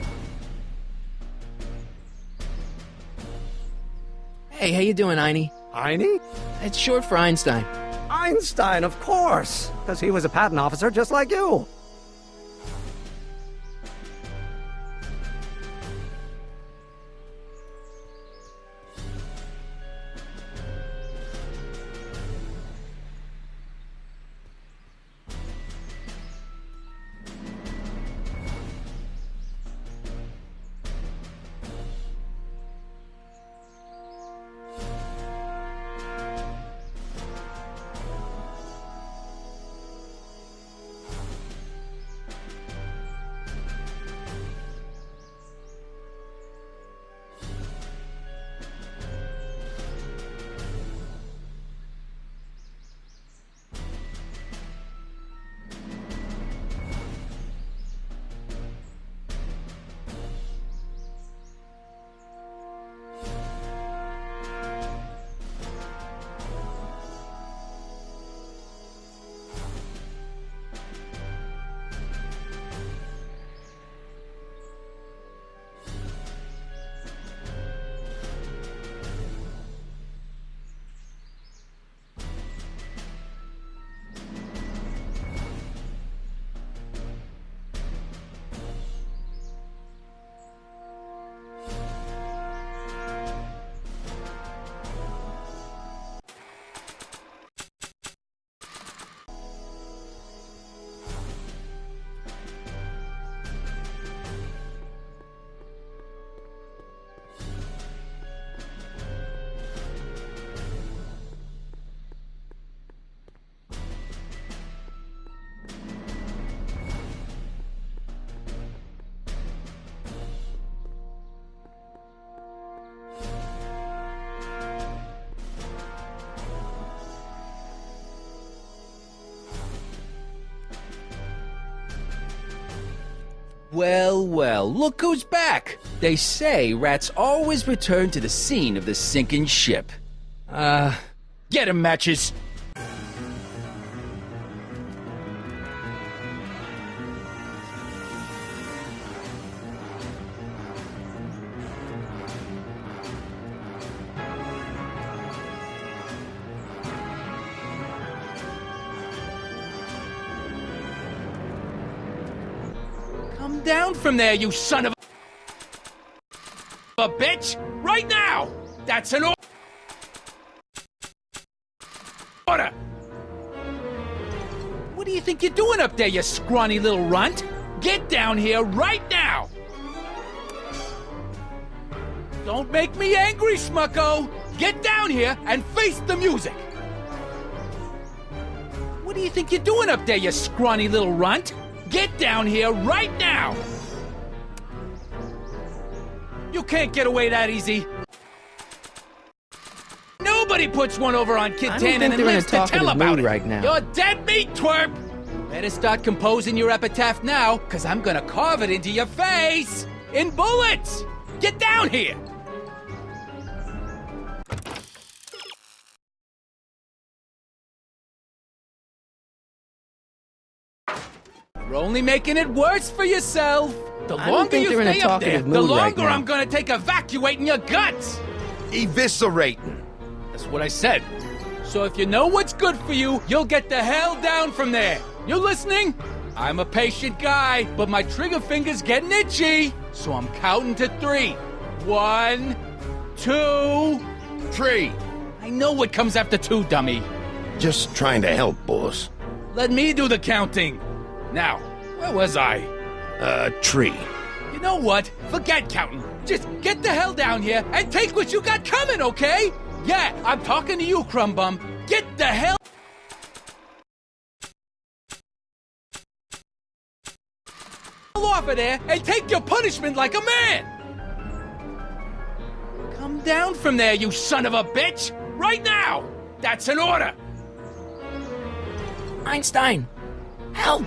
Hey, how you doing, Einie? Einie? It's short for Einstein. Einstein, of course, because he was a patent officer just like you. Well, well, look who's back! They say rats always return to the scene of the sinking ship. Get 'em, Matches! Come down from there, you son of a bitch! Right now! That's an order! What do you think you're doing up there, you scrawny little runt? Get down here right now! Don't make me angry, Smucko! Get down here and face the music! What do you think you're doing up there, you scrawny little runt? Get down here right now! You can't get away that easy. Nobody puts one over on Kid Tannen and lives to tell about it. Right now. You're dead meat, twerp! Better start composing your epitaph now, cause I'm gonna carve it into your face! In bullets! Get down here! You're only making it worse for yourself! The longer you stay up there, the longer I'm gonna take evacuating your guts! Eviscerating. That's what I said. So if you know what's good for you, you'll get the hell down from there. You listening? I'm a patient guy, but my trigger finger's getting itchy. So I'm counting to 3. 1, 2, 3. I know what comes after 2, dummy. Just trying to help, boss. Let me do the counting. Now, where was I? Tree. You know what? Forget counting. Just get the hell down here and take what you got coming, okay? Yeah, I'm talking to you, Crumb Bum. Get the hell off of there and take your punishment like a man! Come down from there, you son of a bitch! Right now! That's an order! Einstein! Help!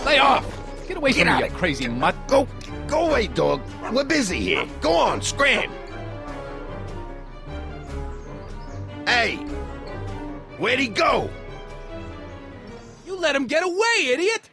Lay off! Get away from me, you crazy mutt! Go Go away, dog. We're busy here. Go on, scram. Hey! Where'd he go? You let him get away, idiot!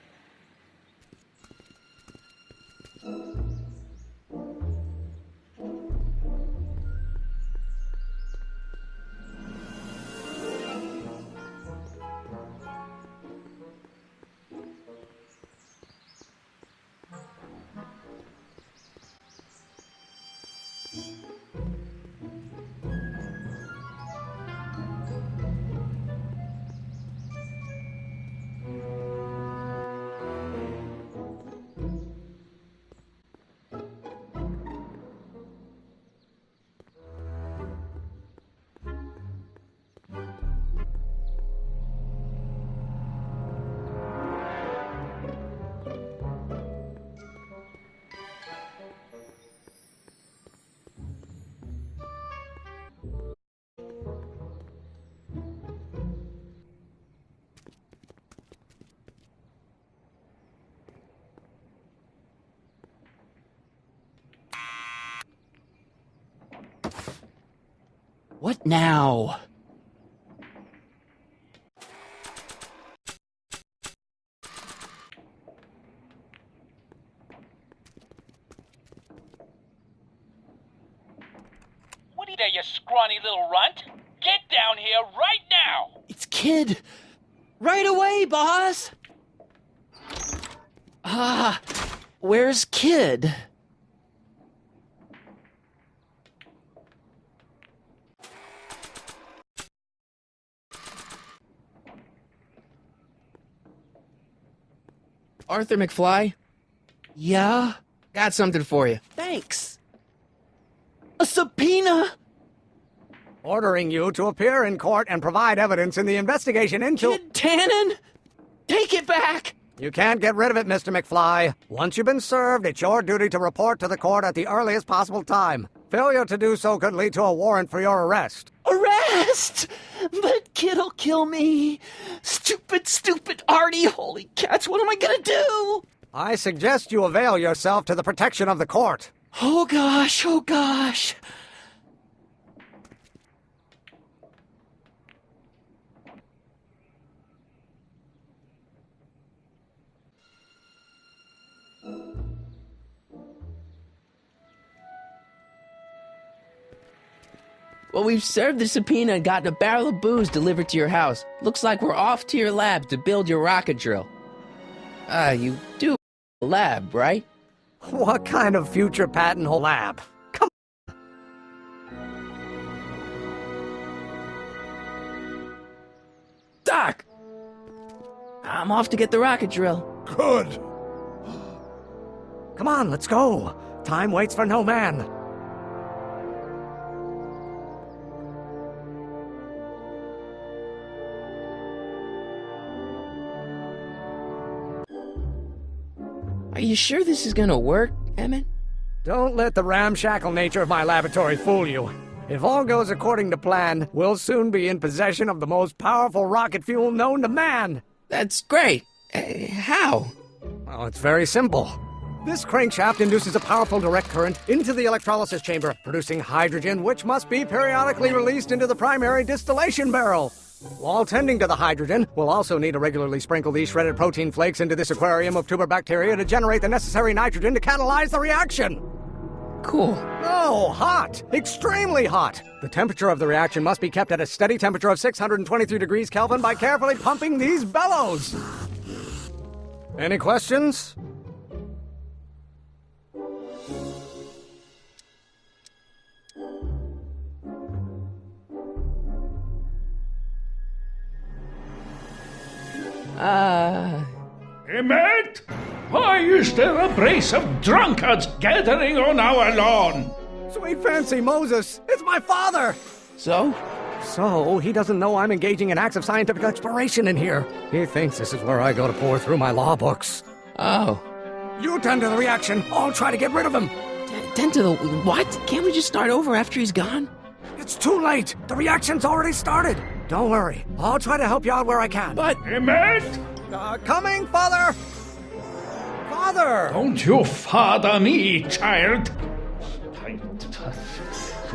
What now? What are you there, you scrawny little runt? Get down here right now! It's Kid! Right away, boss! Where's Kid? Arthur McFly? Yeah? Got something for you. Thanks. A subpoena? Ordering you to appear in court and provide evidence in the investigation into... Kid Tannen? Take it back! You can't get rid of it, Mr. McFly. Once you've been served, it's your duty to report to the court at the earliest possible time. Failure to do so could lead to a warrant for your arrest. Arrest! But Kid'll kill me. Stupid Artie. Holy cats, what am I gonna do? I suggest you avail yourself to the protection of the court. Oh gosh. Well, we've served the subpoena and gotten a barrel of booze delivered to your house. Looks like we're off to your lab to build your rocket drill. You do a lab, right? What kind of future patent hole lab? Come on. Doc! I'm off to get the rocket drill. Good. Come on, let's go. Time waits for no man. Are you sure this is gonna work, Emmett? Don't let the ramshackle nature of my laboratory fool you. If all goes according to plan, we'll soon be in possession of the most powerful rocket fuel known to man. That's great. How? Well, it's very simple. This crankshaft induces a powerful direct current into the electrolysis chamber, producing hydrogen, which must be periodically released into the primary distillation barrel. While tending to the hydrogen, we'll also need to regularly sprinkle these shredded protein flakes into this aquarium of tuber bacteria to generate the necessary nitrogen to catalyze the reaction. Cool. No, hot! Extremely hot! The temperature of the reaction must be kept at a steady temperature of 623 degrees Kelvin by carefully pumping these bellows. Any questions? Emmett? Why is there a brace of drunkards gathering on our lawn? Sweet fancy Moses, it's my father! So? So, he doesn't know I'm engaging in acts of scientific exploration in here. He thinks this is where I go to pour through my law books. Oh. You tend to the reaction. I'll try to get rid of him. Tend to the... What? Can't we just start over after he's gone? It's too late. The reaction's already started. Don't worry. I'll try to help you out where I can. But... Emmett? Coming, father! Father! Don't you father me, child.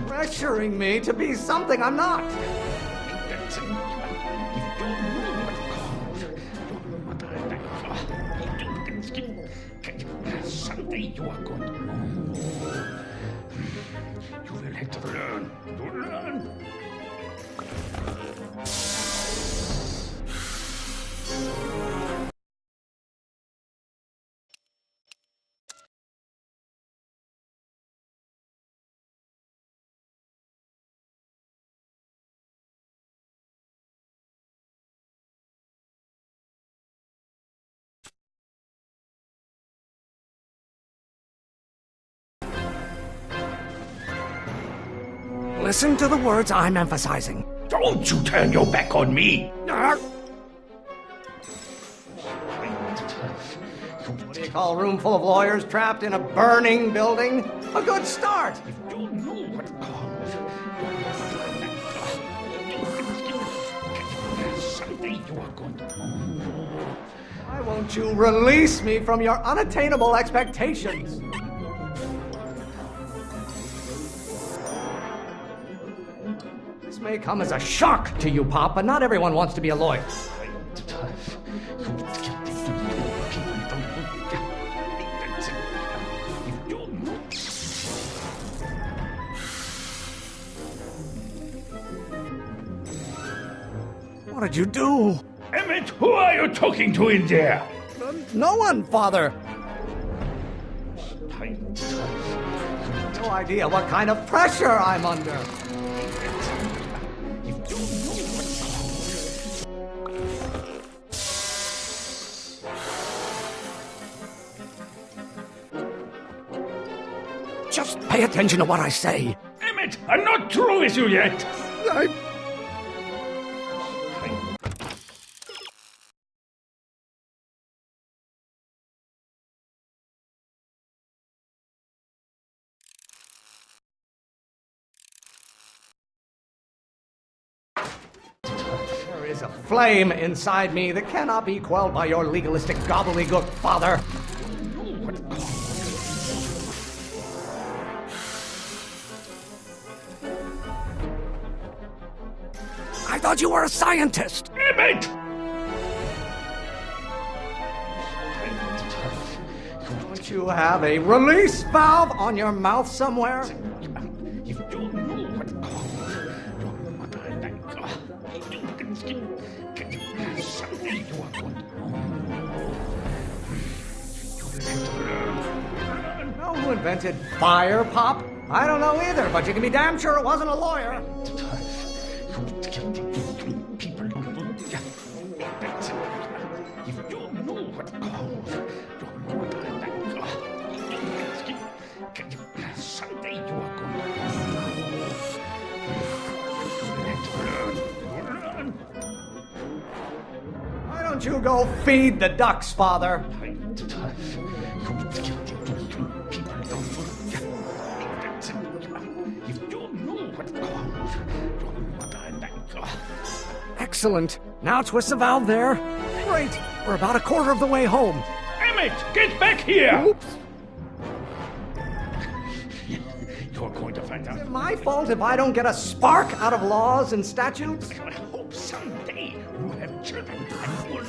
Pressuring me to be something I'm not. Someday you are going to know. You will have to learn. To learn. Listen to the words I'm emphasizing. Don't you turn your back on me. What do you call a room full of lawyers trapped in a burning building? A good start. You know what someday you are going to know. Why won't you release me from your unattainable expectations? This may come as a shock to you, Pop, but not everyone wants to be a lawyer. What did you do? Emmett, who are you talking to in there? No one, Father. No idea what kind of pressure I'm under. Just pay attention to what I say. Emmett, I'm not through with you yet. There is a flame inside me that cannot be quelled by your legalistic gobbledygook, Father. I thought you were a scientist. Emmett! Don't you have a release valve on your mouth somewhere? Know who invented fire, Pop? I don't know either, but you can be damn sure it wasn't a lawyer. Someday you are going to learn. Why don't you go feed the ducks, Father? Excellent. Now twist the valve there. Great. We're about a quarter of the way home. Emmett, get back here! Oops. You're going to find out. Is it my fault if I don't get a spark out of laws and statutes? I hope someday you have children and will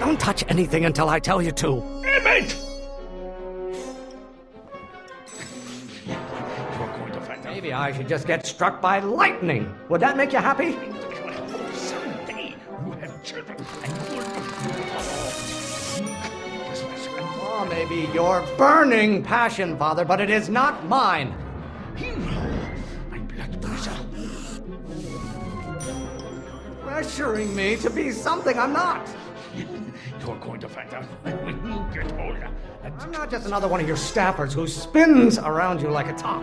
Don't touch anything until I tell you to. Emmett! You're going to find out. Maybe I should just get struck by lightning. Would that make you happy? I hope someday you have children and will Oh, maybe your burning passion, Father, but it is not mine. My blood pressure. Pressuring me to be something I'm not. You're going to find out when you get older. I'm not just another one of your staffers who spins around you like a top.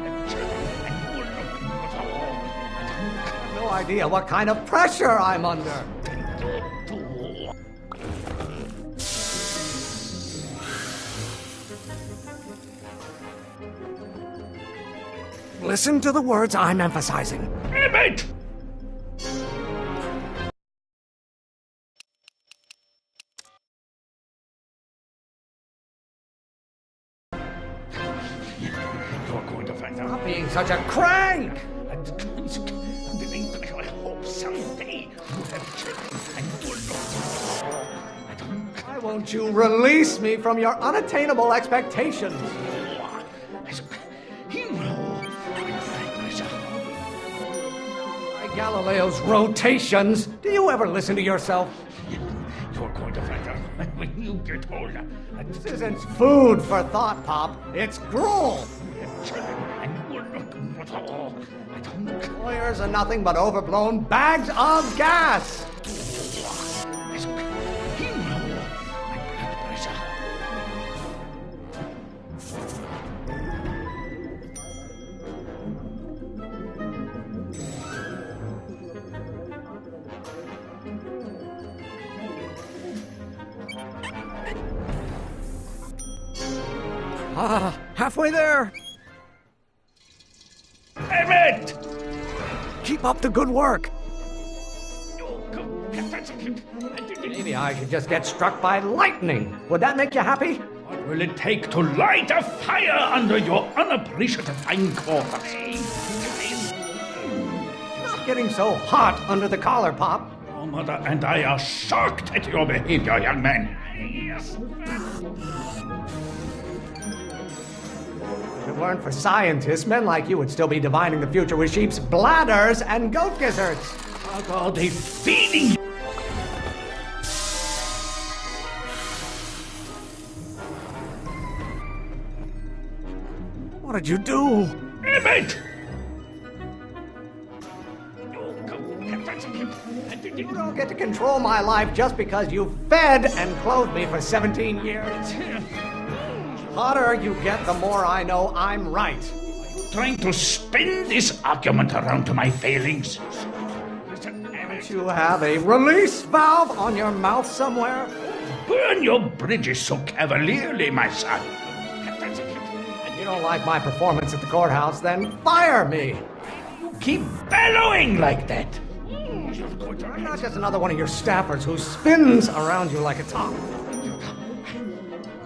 No idea what kind of pressure I'm under. Listen to the words I'm emphasizing. Emmett! You're going to find out. Stop being such a crank! I hope someday you have children and you will not. Why won't you release me from your unattainable expectations? By Galileo's rotations, do you ever listen to yourself? You're going to find out when you get older. This isn't food for thought, Pop. It's gruel. And you will not at all. Lawyers are nothing but overblown bags of gas. Halfway there. Emmett! Keep up the good work. Maybe I could just get struck by lightning. Would that make you happy? What will it take to light a fire under your unappreciative hindquarters? Not getting so hot under the collar, Pop. Your mother and I are shocked at your behavior, young man. If it weren't for scientists, men like you would still be divining the future with sheep's bladders and goat gizzards. What are they feeding you? What did you do? Emmett! You don't get to control my life just because you fed and clothed me for 17 years. The hotter you get, the more I know I'm right. Trying to spin this argument around to my failings. Don't you have a release valve on your mouth somewhere? Burn your bridges so cavalierly, my son. You don't like my performance at the courthouse, then fire me. You keep bellowing like that. I'm not just another one of your staffers who spins around you like a top.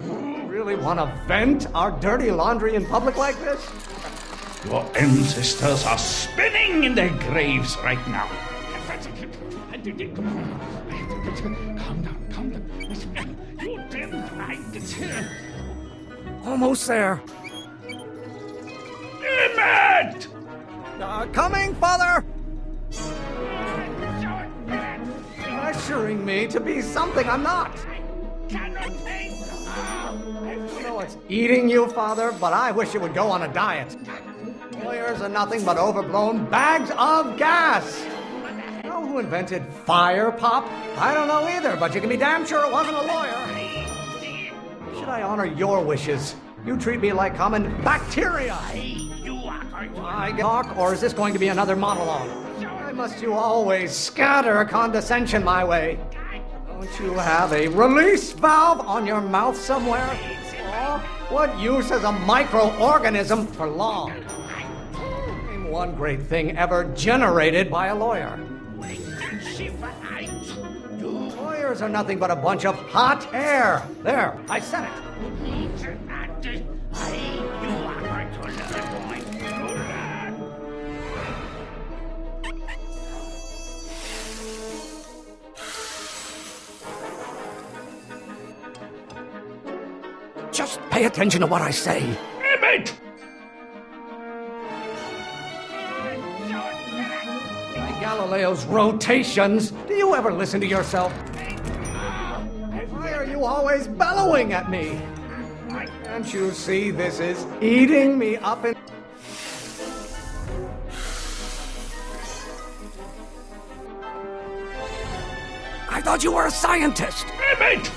You really want to vent our dirty laundry in public like this? Your ancestors are spinning in their graves right now. Calm down. You didn't like it. Almost there. Emmett! Coming, Father! Pressuring me to be something I'm not. I know it's eating you, Father, but I wish you would go on a diet. Lawyers are nothing but overblown bags of gas. You know who invented fire, Pop? I don't know either, but you can be damn sure it wasn't a lawyer. Should I honor your wishes? You treat me like common bacteria. I talk, or is this going to be another monologue? Why must you always scatter condescension my way? Don't you have a release valve on your mouth somewhere? Or what use is a microorganism for long? Name one great thing ever generated by a lawyer. Lawyers are nothing but a bunch of hot air. There, I said it. Just pay attention to what I say. Emmett! By Galileo's rotations, do you ever listen to yourself? Why are you always bellowing at me? Can't you see this is eating me up in... I thought you were a scientist! Emmett!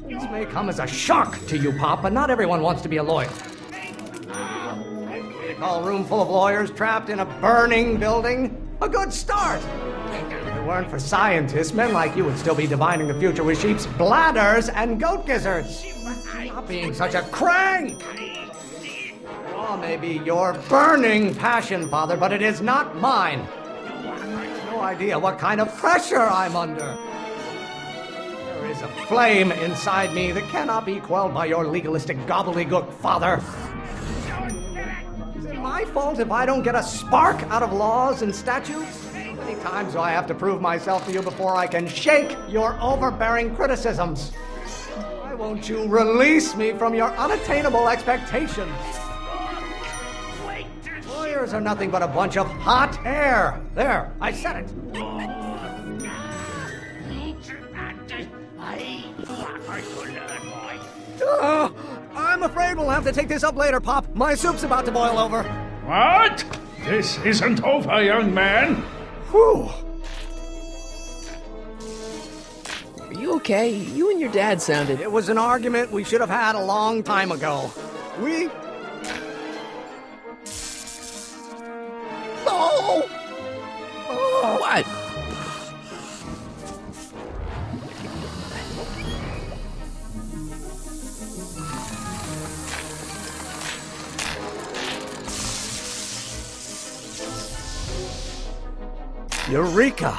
This may come as a shock to you, Pop, but not everyone wants to be a lawyer. A call room full of lawyers trapped in a burning building? A good start! If it weren't for scientists, men like you would still be divining the future with sheep's bladders and goat gizzards. Stop being such a crank! Oh, maybe your burning passion, Father, but it is not mine. No idea what kind of pressure I'm under. There is There's a flame inside me that cannot be quelled by your legalistic gobbledygook, father. Is it my fault if I don't get a spark out of laws and statutes? How many times do I have to prove myself to you before I can shake your overbearing criticisms? Why won't you release me from your unattainable expectations? Lawyers are nothing but a bunch of hot air. There, I said it. I'm afraid we'll have to take this up later, Pop. My soup's about to boil over. What? This isn't over, young man. Whew. Are you okay? You and your dad sounded... It was an argument we should have had a long time ago. We... Oh! Oh. What? Eureka!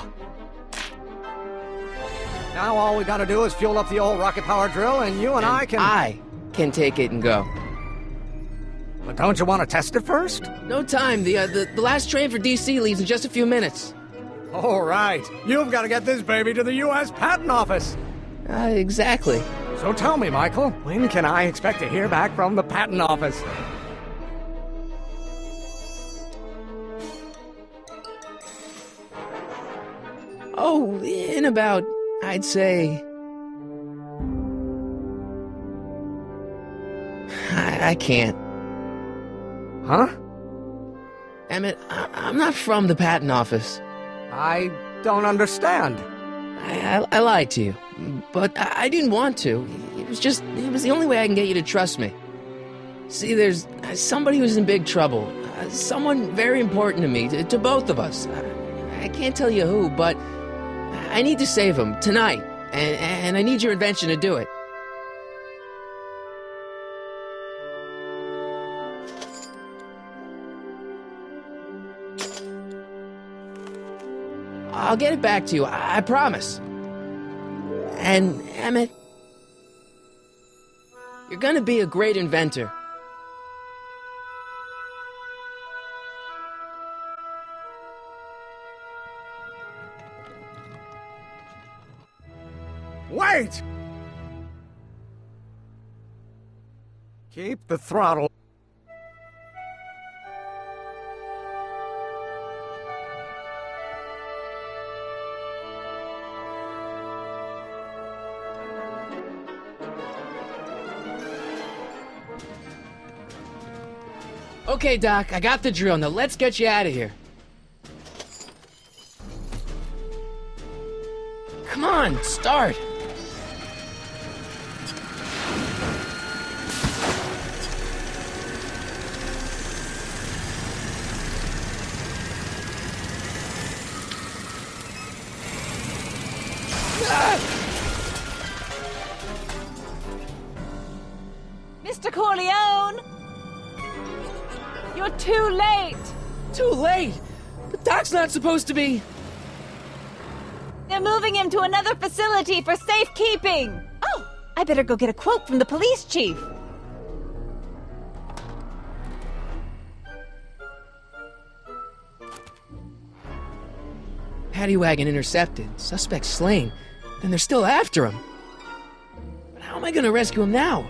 Now all we gotta do is fuel up the old rocket power drill and you and I can take it and go. But don't you want to test it first? No time. The last train for DC leaves in just a few minutes. All right. You've got to get this baby to the U.S. Patent Office. Exactly. So tell me, Michael, when can I expect to hear back from the Patent Office? Oh, in about, I'd say... I can't. Huh? Emmett, I'm not from the patent office. I don't understand. I lied to you, but I didn't want to. It was the only way I can get you to trust me. See, there's somebody who's in big trouble. Someone very important to me, to both of us. I can't tell you who, but I need to save him tonight, and I need your invention to do it. I'll get it back to you, I promise. And, Emmett, you're gonna be a great inventor. Wait! Keep the throttle. Okay, Doc, I got the drill. Now let's get you out of here. Come on, start. Mr. Corleone! You're too late! Too late? But Doc's not supposed to be... They're moving him to another facility for safekeeping! Oh, I better go get a quote from the police chief. Paddy wagon intercepted. Suspect slain. Then they're still after him. But how am I gonna rescue him now?